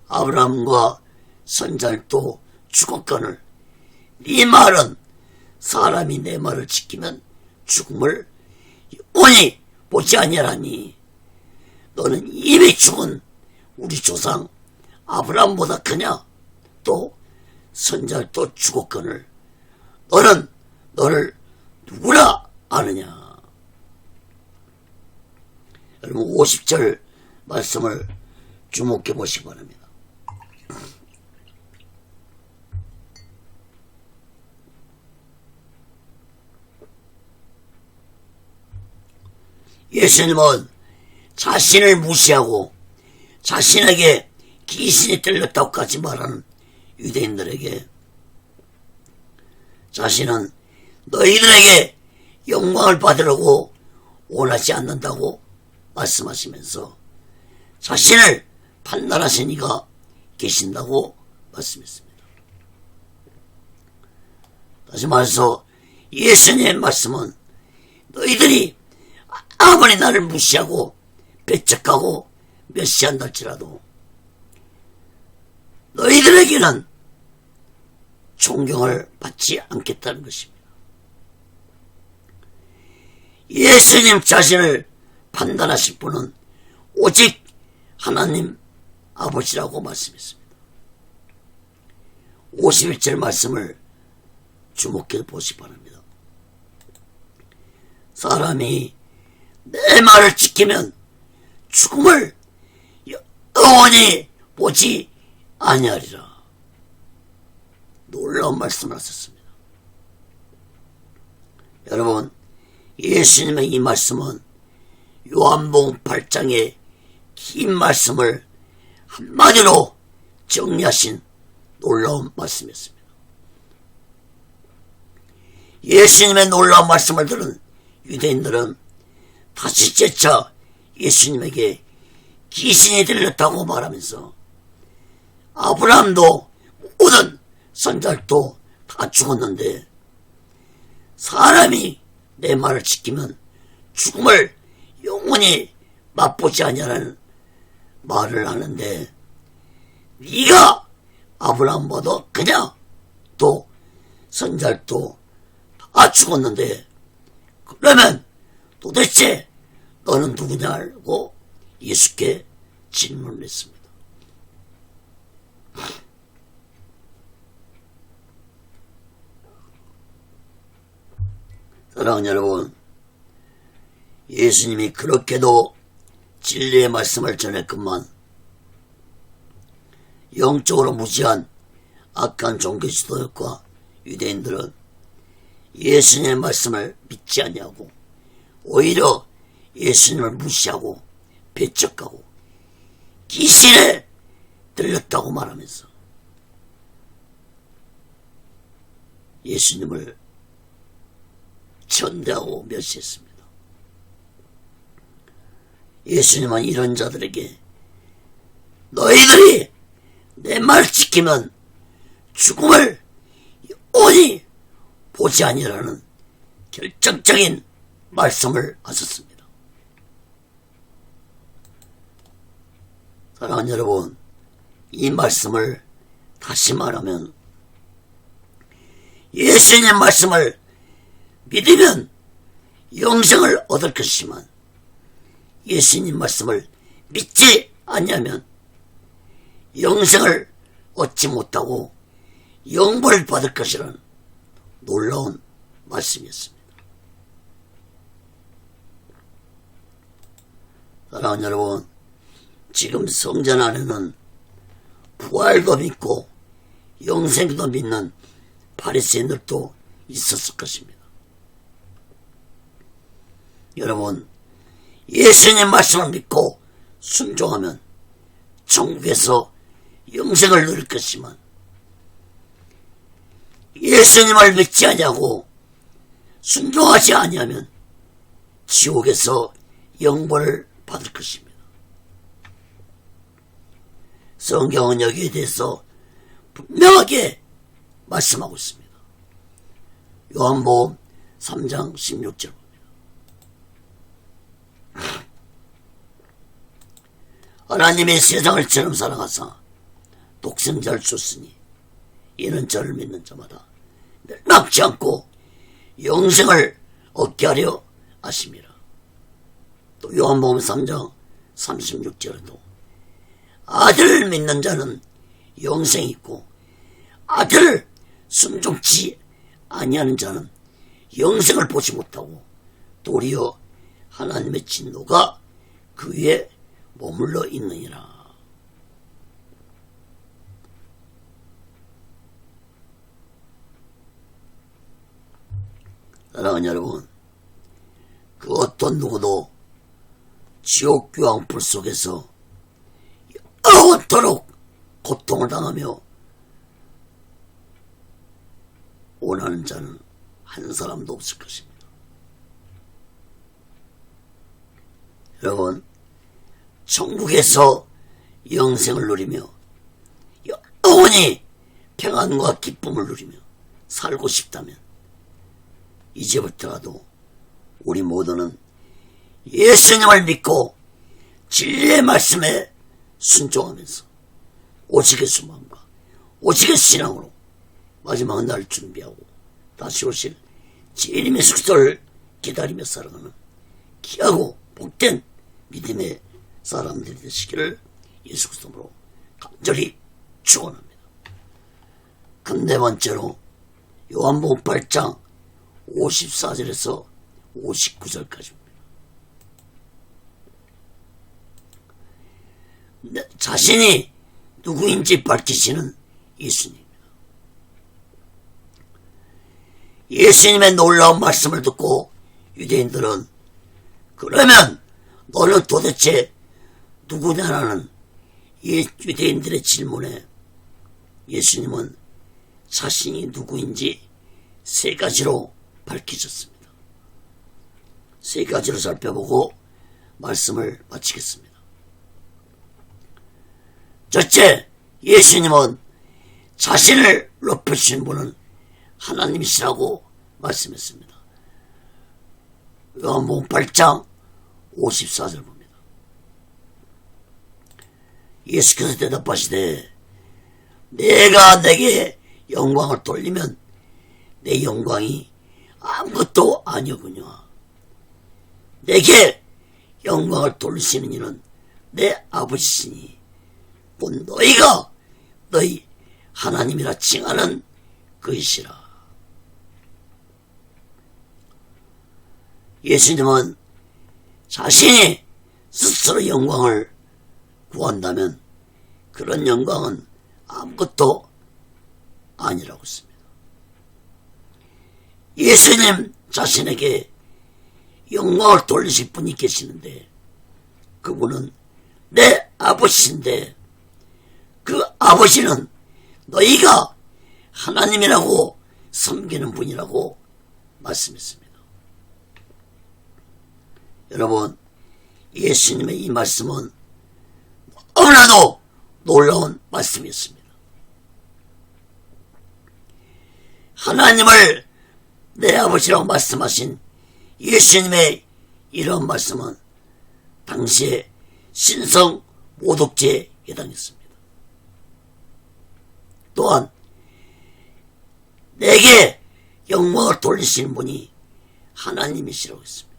아브라함과 선자들도 죽었거늘 네 말은 사람이 내 말을 지키면 죽음을 영원히 보지 아니하라니 너는 이미 죽은 우리 조상 아브라함보다 크냐? 또 선자들도 죽었거늘 너는 너를 누구라 아느냐? 여러분 50절 말씀을 주목해 보시기 바랍니다. 예수님은 자신을 무시하고 자신에게 귀신이 들렸다고까지 말하는 유대인들에게 자신은 너희들에게 영광을 받으려고 원하지 않는다고 말씀하시면서 자신을 판단하신 이가 계신다고 말씀했습니다. 다시 말해서 예수님의 말씀은 너희들이 아무리 나를 무시하고 배척하고 멸시한다 할지라도 너희들에게는 존경을 받지 않겠다는 것입니다. 예수님 자신을 판단하실 분은 오직 하나님 아버지라고 말씀했습니다. 51절 말씀을 주목해 보시기 바랍니다. 사람이 내 말을 지키면 죽음을 영원히 보지 아니하리라. 놀라운 말씀을 하셨습니다. 여러분 예수님의 이 말씀은 요한복음 8장의 긴 말씀을 한마디로 정리하신 놀라운 말씀이었습니다. 예수님의 놀라운 말씀을 들은 유대인들은 다시 재차 예수님에게 귀신이 들렸다고 말하면서 아브라함도 모든 선자들도 다 죽었는데 사람이 내 말을 지키면 죽음을 영원히 맛보지 아니하라는 말을 하는데 네가 아브라함보다 그냥 또 선자들도 다 죽었는데 그러면 도대체 너는 누구냐고 예수께 질문을 했습니다. 사랑하는 여러분, 예수님이 그렇게도 진리의 말씀을 전했건만 영적으로 무지한 악한 종교 지도자과 유대인들은 예수님의 말씀을 믿지 아니하고 오히려 예수님을 무시하고 배척하고 귀신에 들렸다고 말하면서 예수님을 천대하고 멸시했습니다. 예수님은 이런 자들에게 너희들이 내 말을 지키면 죽음을 영원히 보지 아니라는 결정적인 말씀을 하셨습니다. 사랑하는 여러분, 이 말씀을 다시 말하면 예수님의 말씀을 믿으면 영생을 얻을 것이지만 예수님 말씀을 믿지 아니하면 영생을 얻지 못하고 영벌을 받을 것이라는 놀라운 말씀이었습니다. 사랑하는 여러분, 지금 성전 안에는 부활도 믿고 영생도 믿는 바리새인들도 있었을 것입니다. 여러분, 예수님 말씀을 믿고 순종하면 천국에서 영생을 누릴 것이지만 예수님을 믿지 아니하고 순종하지 아니하면 지옥에서 영벌을 받을 것입니다. 성경은 여기에 대해서 분명하게 말씀하고 있습니다. 요한복음 3장 16절 하나님이 세상을 처럼 사랑하사 독생자를 줬으니 이는 저를 믿는 자마다 멸망치 않고 영생을 얻게 하려 하심이라. 또 요한복음 3장 36절에도 아들을 믿는 자는 영생이 있고 아들을 순종치 아니하는 자는 영생을 보지 못하고 도리어 하나님의 진노가 그 위에 머물러 있느니라. 사랑하는 여러분, 그 어떤 누구도 지옥 교황불 속에서 영원토록 고통을 당하며 원하는 자는 한 사람도 없을 것입니다. 여러분, 천국에서 영생을 누리며 영원히 평안과 기쁨을 누리며 살고 싶다면 이제부터라도 우리 모두는 예수님을 믿고 진리의 말씀에 순종하면서 오직의 소망과 오직의 신앙으로 마지막 날을 준비하고 다시 오실 주님 예수 그리스도를 기다리며 살아가는 귀하고 복된 믿음의 사람들이 되시기를 예수 그리스도로 간절히 축원합니다. 근대 번째로 요한복음 8장 54절에서 59절까지입니다. 자신이 누구인지 밝히시는 예수님입니다. 예수님의 놀라운 말씀을 듣고 유대인들은 그러면 너는 도대체 누구냐라는 유대인들의 질문에 예수님은 자신이 누구인지 세 가지로 밝히셨습니다. 세 가지로 살펴보고 말씀을 마치겠습니다. 첫째, 예수님은 자신을 높이신 분은 하나님이시라고 말씀했습니다. 요한복음 8장 54절 봅니다. 예수께서 대답하시되 내가 내게 영광을 돌리면 내 영광이 아무것도 아니오거니와 내게 영광을 돌리시는 이는 내 아버지시니 곧 너희가 너희 하나님이라 칭하는 그이시라. 예수님은 자신이 스스로 영광을 구한다면 그런 영광은 아무것도 아니라고 했습니다. 예수님 자신에게 영광을 돌리실 분이 계시는데 그분은 내 아버지인데 그 아버지는 너희가 하나님이라고 섬기는 분이라고 말씀했습니다. 여러분, 예수님의 이 말씀은 너무나도 놀라운 말씀이었습니다. 하나님을 내 아버지라고 말씀하신 예수님의 이런 말씀은 당시에 신성 모독죄에 해당했습니다. 또한 내게 영광을 돌리시는 분이 하나님이시라고 했습니다.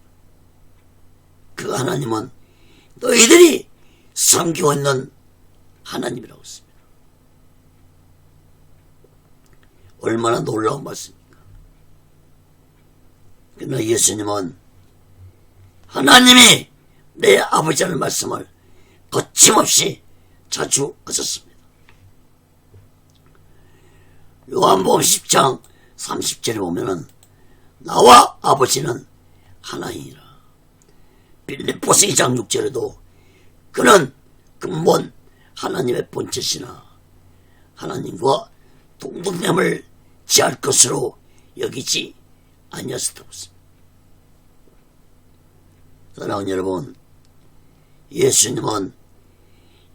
그 하나님은 너희들이 섬기고 있는 하나님이라고 했습니다. 얼마나 놀라운 말씀입니까? 그러나 예수님은 하나님이 내 아버지라는 말씀을 거침없이 자주 하셨습니다. 요한복음 10장 30절에 보면은 나와 아버지는 하나이니라. 빌립보서 2장 6절에도 그는 근본 하나님의 본체시나 하나님과 동등됨을 취할 것으로 여기지 아니하셨다고 했습니다. 사랑하는 여러분, 예수님은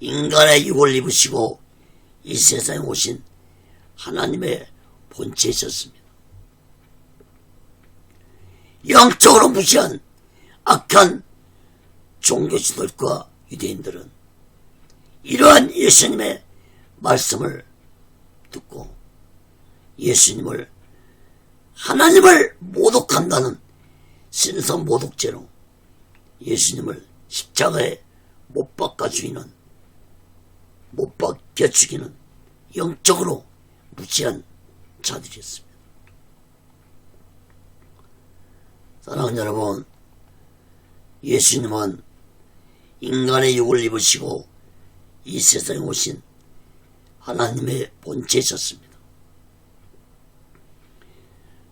인간의 육을 입으시고 이 세상에 오신 하나님의 본체이셨습니다. 영적으로 무시한 악한 종교지들과 유대인들은 이러한 예수님의 말씀을 듣고 예수님을 하나님을 모독한다는 신성 모독죄로 예수님을 십자가에 못 박아 죽이는, 못 박혀 죽이는 영적으로 무지한 자들이었습니다. 사랑하는 여러분, 예수님은 인간의 육을 입으시고 이 세상에 오신 하나님의 본체이셨습니다.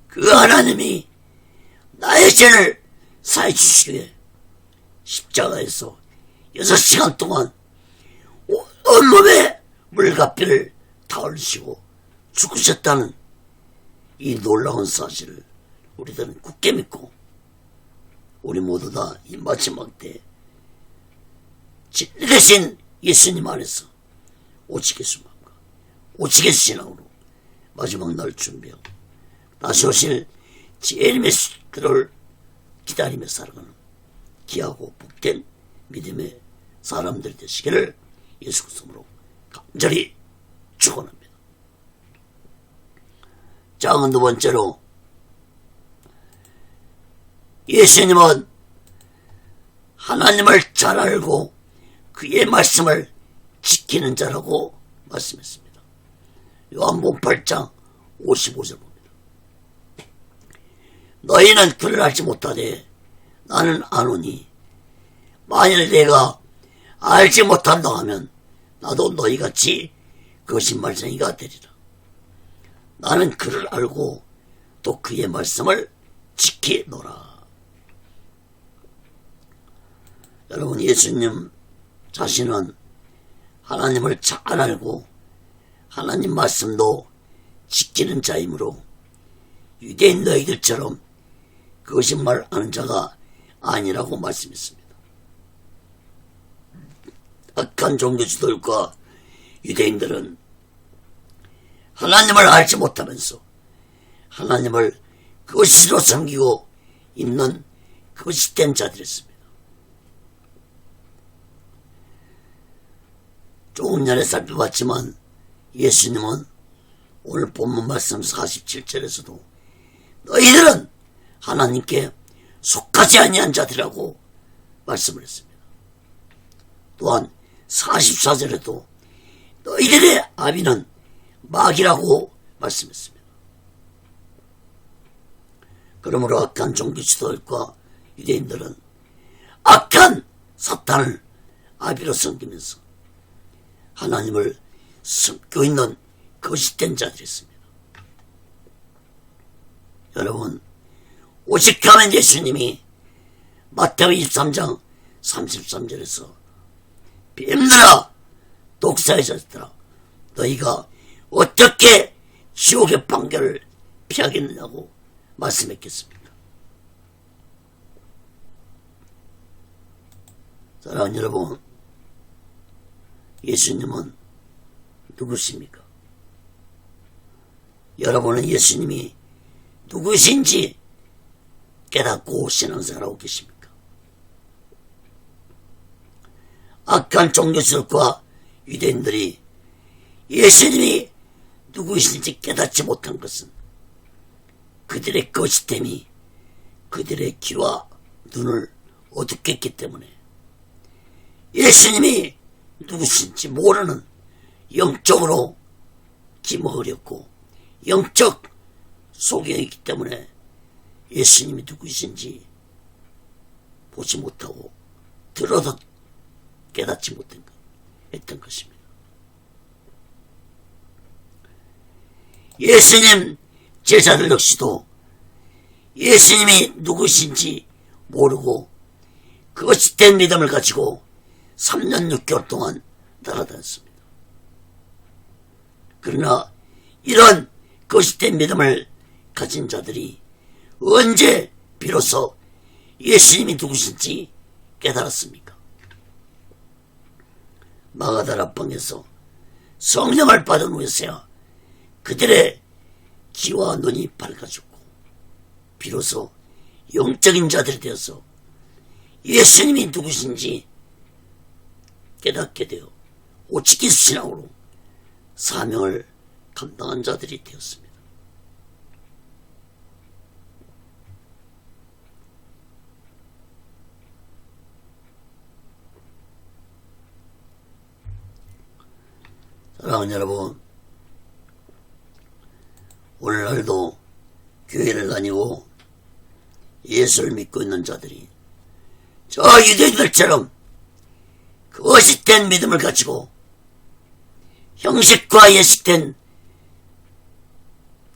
그 하나님이 나의 죄를 사해 주시기 위해 십자가에서 6시간 동안 온몸에 물갑비를 다 흘리시고 죽으셨다는 이 놀라운 사실을 우리들은 굳게 믿고 우리 모두 다 이 마지막 때 진리 되신 예수님 안에서 오직의 수만과 오직의 신앙으로 마지막 날 준비하고 다시 오실 주님의 그를 기다리며 살아가는 귀하고 복된 믿음의 사람들 되시기를 예수 그리스도로 간절히 축원합니다. 자, 두 번째로 예수님은 하나님을 잘 알고 그의 말씀을 지키는 자라고 말씀했습니다. 요한복음 8장 55절 봅니다. 너희는 그를 알지 못하되 나는 아노니 만일 내가 알지 못한다 하면 나도 너희같이 거짓말쟁이가 되리라. 나는 그를 알고 또 그의 말씀을 지키노라. 여러분, 예수님 자신은 하나님을 잘 알고 하나님 말씀도 지키는 자이므로 유대인 너희들처럼 거짓말 하는 자가 아니라고 말씀했습니다. 악한 종교지들과 유대인들은 하나님을 알지 못하면서 하나님을 거짓으로 섬기고 있는 거짓된 자들이었습니다. 조금 전에 살펴봤지만 예수님은 오늘 본문 말씀 47절에서도 너희들은 하나님께 속하지 아니한 자들이라고 말씀을 했습니다. 또한 44절에도 너희들의 아비는 마귀라고 말씀했습니다. 그러므로 악한 종교지도들과 유대인들은 악한 사탄을 아비로 섬기면서 하나님을 숨고 있는 거짓된 자들이었습니다. 여러분, 오직하면 예수님이 마태복음 23장 33절에서 뱀들아 독사의 자들아 너희가 어떻게 지옥의 판결을 피하겠느냐고 말씀했겠습니까? 사랑하는 여러분, 예수님은 누구십니까? 여러분은 예수님이 누구신지 깨닫고 신앙생활하고 계십니까? 악한 종교들과 유대인들이 예수님이 누구신지 깨닫지 못한 것은 그들의 거짓됨이 그들의 귀와 눈을 어둡게 했기 때문에 예수님이 누구신지 모르는 영적으로 기머거렸고 영적 소경이기 때문에 예수님이 누구신지 보지 못하고 들어도 깨닫지 못했던 것입니다. 예수님 제자들 역시도 예수님이 누구신지 모르고 거짓된 믿음을 가지고 3년 6개월 동안 따라다녔습니다. 그러나 이런 거짓된 믿음을 가진 자들이 언제 비로소 예수님이 누구신지 깨달았습니까? 마가다라 방에서 성령을 받은 후에서야 그들의 귀와 눈이 밝아졌고 비로소 영적인 자들이 되어서 예수님이 누구신지 깨닫게 되어 오직히 신앙으로 사명을 감당한 자들이 되었습니다. 사랑하는 여러분, 오늘날도 교회를 다니고 예수를 믿고 있는 자들이 저 유대인들처럼 거짓된 믿음을 가지고 형식과 예식된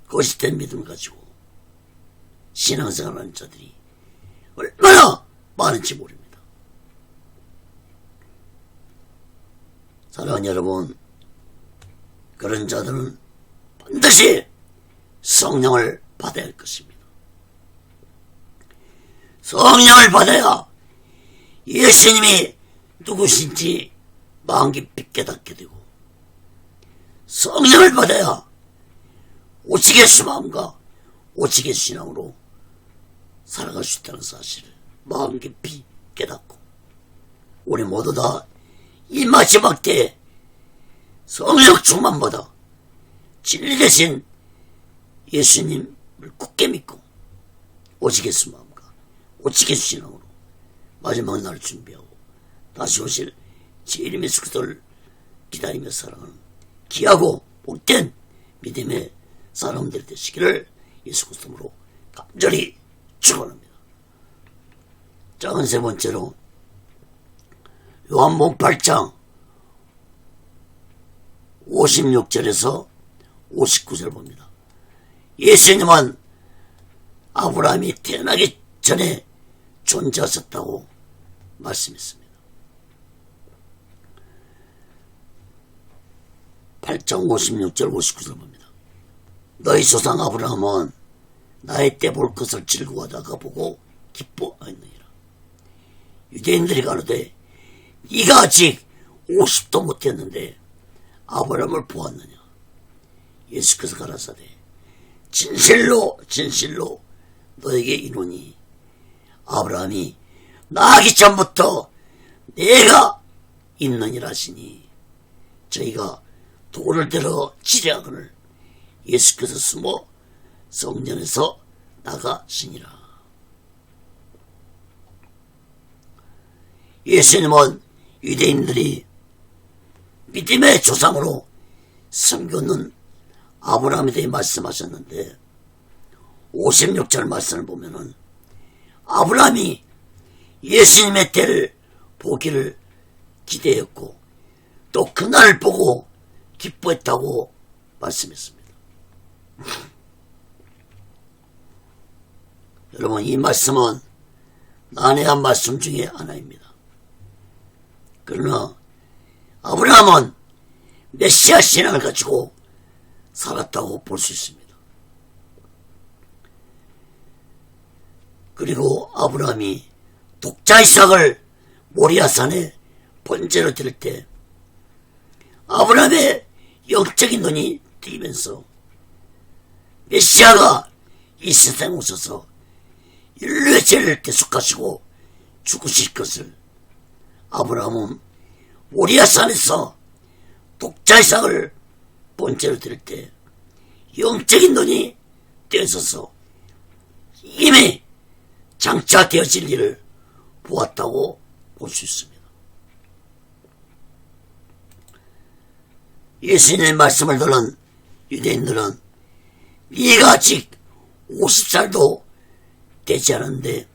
거짓된 믿음을 가지고 신앙생활하는 자들이 얼마나 많은지 모릅니다. 사랑하는 여러분, 그런 자들은 반드시 성령을 받아야 할 것입니다. 성령을 받아야 예수님이 누구신지 마음 깊이 깨닫게 되고 성령을 받아야 오직 예수 마음과 오직 예수 신앙으로 살아갈 수 있다는 사실을 마음 깊이 깨닫고 우리 모두 다 이 마지막 때에 성령 충만받아 진리 대신 예수님을 굳게 믿고 오직 예수 마음과 오직 예수 신앙으로 마지막 날을 준비하고 다시 오실 제 이름 예수 그리스도를 기다리며 살아가는 귀하고 복된 믿음의 사람들이 되시기를 예수 그리스도로 간절히 축원합니다. 작은 세 번째로 요한복음 8장 56절에서 59절 봅니다. 예수님은 아브라함이 태어나기 전에 존재하셨다고 말씀했습니다. 8장 56절 59절 봅니다. 너희 조상 아브라함은 나의 때 볼 것을 즐거워하다가 보고 기뻐하였느니라. 유대인들이 가로되 네가 아직 50도 못했는데 아브라함을 보았느냐. 예수께서 가라사대 진실로 진실로 너에게 이르노니 아브라함이 나기 전부터 내가 있느니라 하시니 저희가 돌을 들어 치려하거늘 예수께서 숨어 성전에서 나가시니라. 예수님은 유대인들이 믿음의 조상으로 섬겼는 아브라함에 대해 말씀하셨는데 56절 말씀을 보면은 아브라함이 예수님의 때를 보기를 기대했고 또 그날을 보고 기뻐했다고 말씀했습니다. 여러분, 이 말씀은 난해한 말씀 중에 하나입니다. 그러나 아브라함은 메시아 신앙을 가지고 살았다고 볼 수 있습니다. 그리고 아브라함이 독자 이삭을 모리아산에 번제를 드릴 때 아브라함의 영적인 눈이 뜨이면서 메시아가 이 세상에 오셔서 인류의 죄를 대속하시고 죽으실 것을 아브라함은 모리아산에서 독자이삭을 번제로 드릴 때 영적인 눈이 뜨여서 이미 장차 되어질 일을 보았다고 볼 수 있습니다. 예수님의 말씀을 들은 유대인들은 네가 아직 50살도 되지 않았는데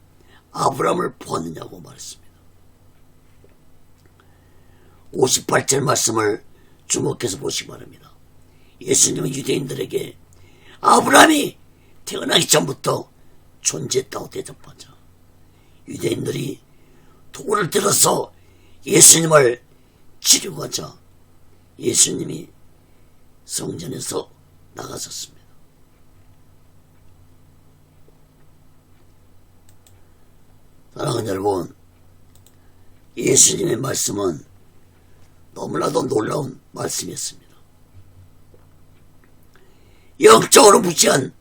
아브라함을 보았느냐고 말했습니다. 58절 말씀을 주목해서 보시기 바랍니다. 예수님은 유대인들에게 아브라함이 태어나기 전부터 존재했다고 대답하자 유대인들이 돌을 들어서 예수님을 치려고 하자 예수님이 성전에서 나가셨습니다. 사랑하는 여러분, 예수님의 말씀은 너무나도 놀라운 말씀이었습니다. 영적으로 무지한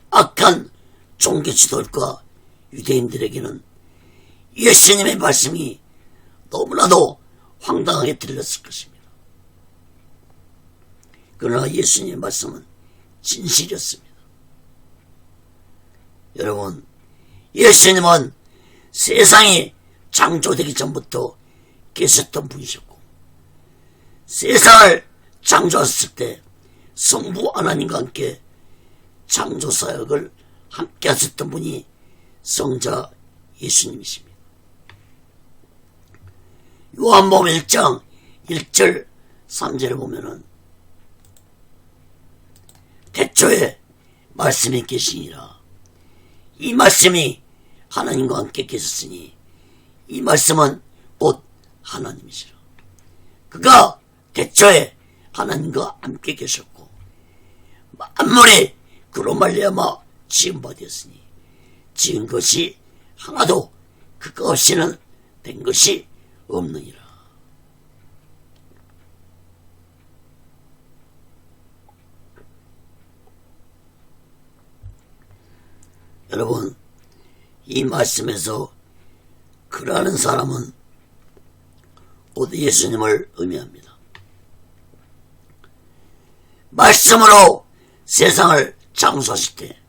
악한 종교 지도들과 유대인들에게는 예수님의 말씀이 너무나도 황당하게 들렸을 것입니다. 그러나 예수님의 말씀은 진실이었습니다. 여러분, 예수님은 세상이 창조되기 전부터 계셨던 분이셨고 세상을 창조했을 때 성부 하나님과 함께 창조사역을 함께 하셨던 분이 성자 예수님이십니다. 요한복음 1장 1절 3절에 보면은 태초에 말씀이 계시니라. 이 말씀이 하나님과 함께 계셨으니 이 말씀은 곧 하나님이시라. 그가 태초에 하나님과 함께 계셨고 만물이 그로 말미암아 지은 바 되었으니 지은 것이 하나도 그가 없이는 된 것이 없느니라. 여러분, 이 말씀에서 그라는 사람은 곧 예수님을 의미합니다. 말씀으로 세상을 창조하실 때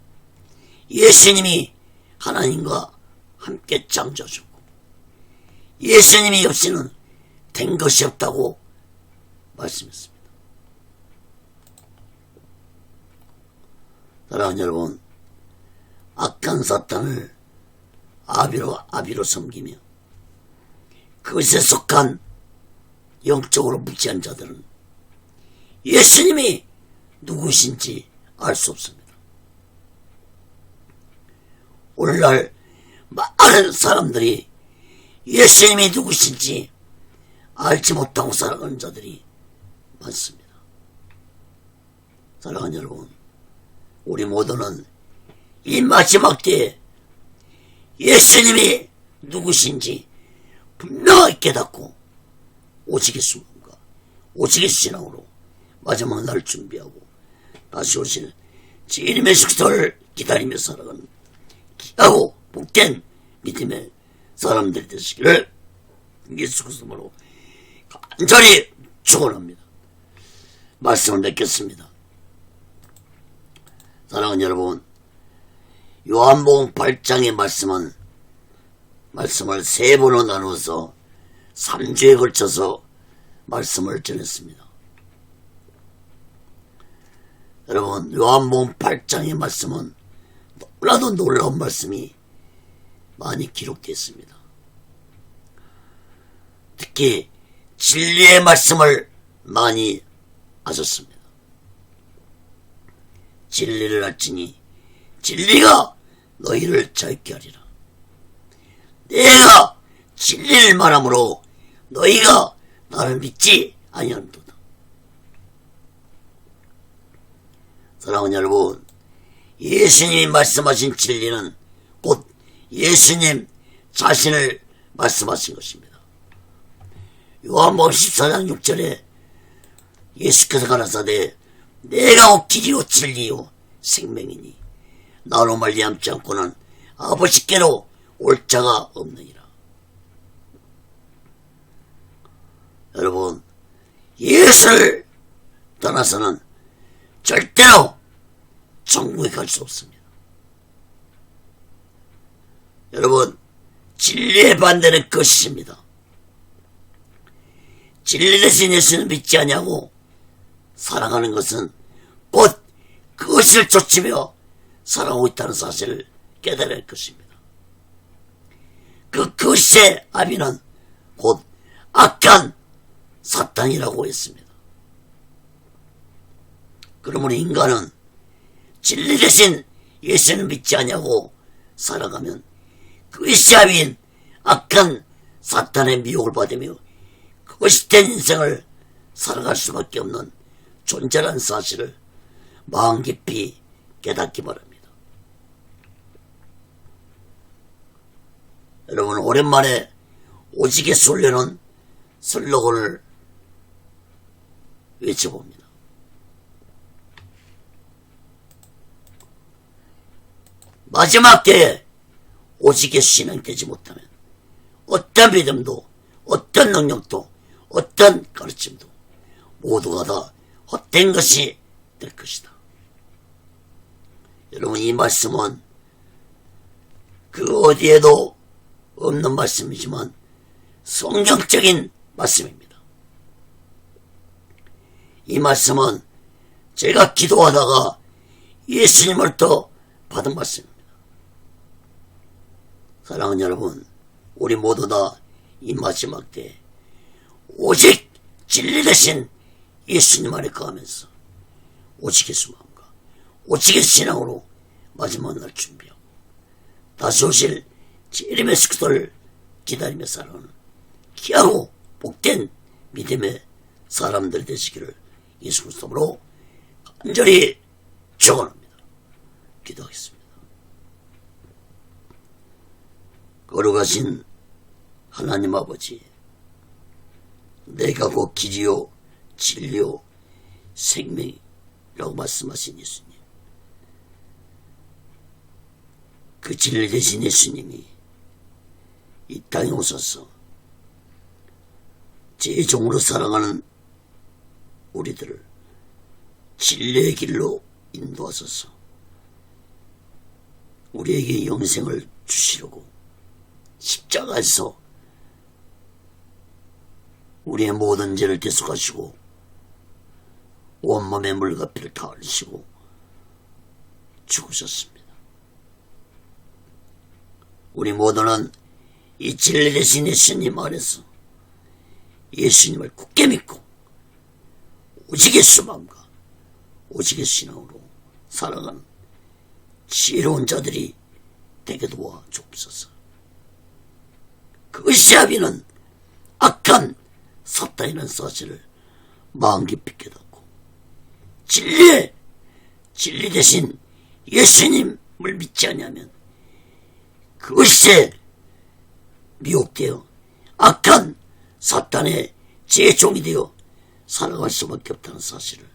예수님이 하나님과 함께 창조하셨고 예수님이 없이는 된 것이 없다고 말씀했습니다. 사랑하는 여러분, 악한 사탄을 아비로 섬기며 그것에 속한 영적으로 무지한 자들은 예수님이 누구신지 알 수 없습니다. 오늘날 많은 사람들이 예수님이 누구신지 알지 못하고 살아가는 자들이 많습니다. 사랑하는 여러분, 우리 모두는 이 마지막 때에 예수님이 누구신지 분명하게 깨닫고 오직의 순간과 오직의 신앙으로 마지막 날을 준비하고 다시 오실 주님의 숙소를 기다리며 살아가는 귀하고 복된 믿음의 사람들이 되시기를 예수 그리스도로 간절히 축원합니다. 말씀을 맺겠습니다. 사랑하는 여러분, 요한복음 8장의 말씀을 세 번으로 나누어서 3주에 걸쳐서 말씀을 전했습니다. 여러분, 요한복음 8장의 말씀은 너무나도 놀라운 말씀이 많이 기록되어 있습니다. 특히 진리의 말씀을 많이 하셨습니다. 진리를 알지니 진리가 너희를 자유케 하리라. 내가 진리를 말하므로 너희가 나를 믿지 아니하는도다. 사랑하는 여러분, 예수님이 말씀하신 진리는 곧 예수님 자신을 말씀하신 것입니다. 요한복음 14장 6절에 예수께서 가라사대 내가 곧 길이요 진리요 생명이니 나로 말미암지 않고는 아버지께로 올 자가 없느니라. 여러분, 예수를 떠나서는 절대로 천국에 갈 수 없습니다. 여러분, 진리의 반대는 거짓입니다. 진리 대신 예수는 믿지 아니하고 살아가는 것은 곧 그것을 좇으며 살아오고 있다는 사실을 깨달을 것입니다. 그 거짓의 아비는 곧 악한 사탄이라고 했습니다. 그러므로 인간은 진리 대신 예수는 믿지 아니하고 살아가면 그것이 아비인 악한 사탄의 미혹을 받으며 그것이 된 인생을 살아갈 수밖에 없는 존재라는 사실을 마음 깊이 깨닫기 바랍니다. 여러분, 오랜만에 오직에 쏠려는 슬로건을 외쳐봅니다. 마지막 때에 오직에 신앙되지 못하면 어떤 믿음도 어떤 능력도 어떤 가르침도 모두가 다 헛된 것이 될 것이다. 여러분, 이 말씀은 그 어디에도 없는 말씀이지만 성경적인 말씀입니다. 이 말씀은 제가 기도하다가 예수님으로부터 받은 말씀입니다. 사랑하는 여러분, 우리 모두 다 이 마지막 때에 오직 진리 대신 예수님 안에 거하면서 오직의 수마음과 오직의 신앙으로 마지막 날 준비하고 다시 오실 재림의 숙소를 기다리며 살아가는 귀하고 복된 믿음의 사람들 되시기를 예수 그리스도로 간절히 축원합니다. 기도하겠습니다. 거룩하신 하나님 아버지, 내가 곧 길이요 진리요 생명이라고 말씀하신 예수님, 그 진리 되신 예수님이 이 땅에 오셔서 제 종으로 살아가는 우리들을 진리의 길로 인도하소서. 우리에게 영생을 주시려고 십자가에서 우리의 모든 죄를 대속하시고 온몸의 물과 피를 다 흘리시고 죽으셨습니다. 우리 모두는 이 진리 되신 예수님 안에서 예수님을 굳게 믿고 오직의 수마음과 오직의 신앙으로 살아가는 지혜로운 자들이 되게 도와 주옵소서. 그것이 아비는 악한 사탄이라는 사실을 마음 깊이 깨닫고 진리 대신 예수님을 믿지 않으면 그것에 미혹되어 악한 사탄의 제종이 되어 살아갈 수밖에 없다는 사실을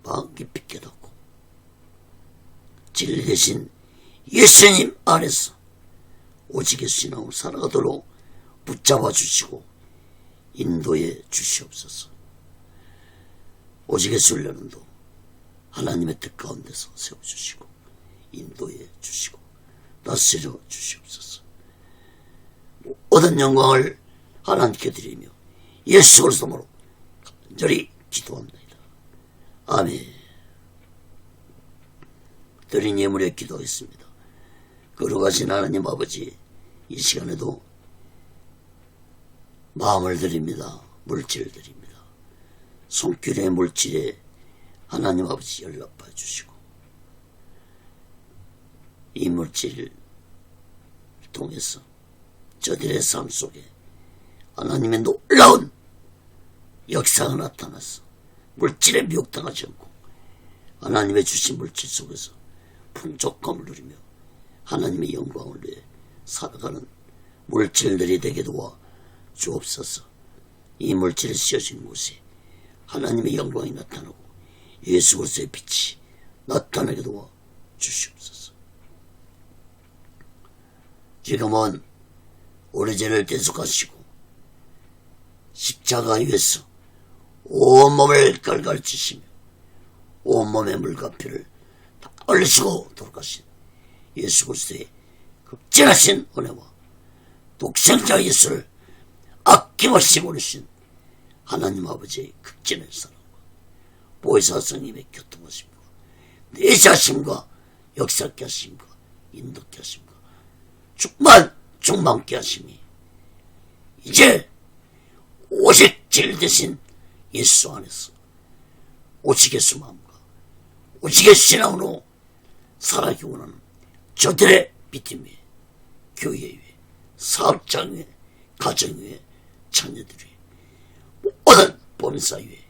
마음 깊이 깨닫고 진리 대신 예수님 안에서 오직의 신앙으로 살아가도록 붙잡아 주시고 인도해 주시옵소서. 오직의 순례는도 하나님의 뜻 가운데서 세워주시고 인도해 주시고 다스려 주시옵소서. 모든 영광을 하나님께 드리며 예수 그리스도로 간절히 기도합니다. 아멘. 드린 예물에 기도하겠습니다. 거룩하신 하나님 아버지, 이 시간에도 마음을 드립니다. 물질을 드립니다. 손길의 물질에 하나님 아버지 연락받아 주시고 이 물질을 통해서 저들의 삶 속에 하나님의 놀라운 역사가 나타나서 물질에 미혹당하지 않고 하나님의 주신 물질 속에서 풍족함을 누리며 하나님의 영광을 위해 살아가는 물질들이 되게 도와 주옵소서. 이 물질이 씌어진 곳에 하나님의 영광이 나타나고 예수 그리스도의 빛이 나타나게 도와 주시옵소서. 지금은 우리 죄를 대속하시고 십자가 위에서 온몸을 깔깔치시며 온몸의 물과 피를 다 흘리시고 돌아가신 예수 그리스도의 극진하신 은혜와 독생자 예수를 아낌없이 보내신 하나님 아버지의 극진한 사랑과 보혜사 성님의 교통하심과 내시하심과 역사케 하심과 인도케 하심과 충만케 하심이 이제 오직 질 대신 예수 안에서 오직의 수마음과 오직의 신앙으로 살아가기 원하는 저들의 믿음 위에 교회 위에 사업장 위에 가정 위에 자녀들 위에 모든 본사 위에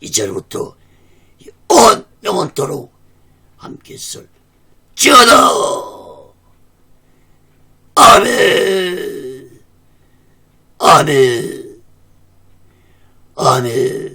이제부터 온 영원토록 함께 설지어다. 아멘. 아멘. 아멘.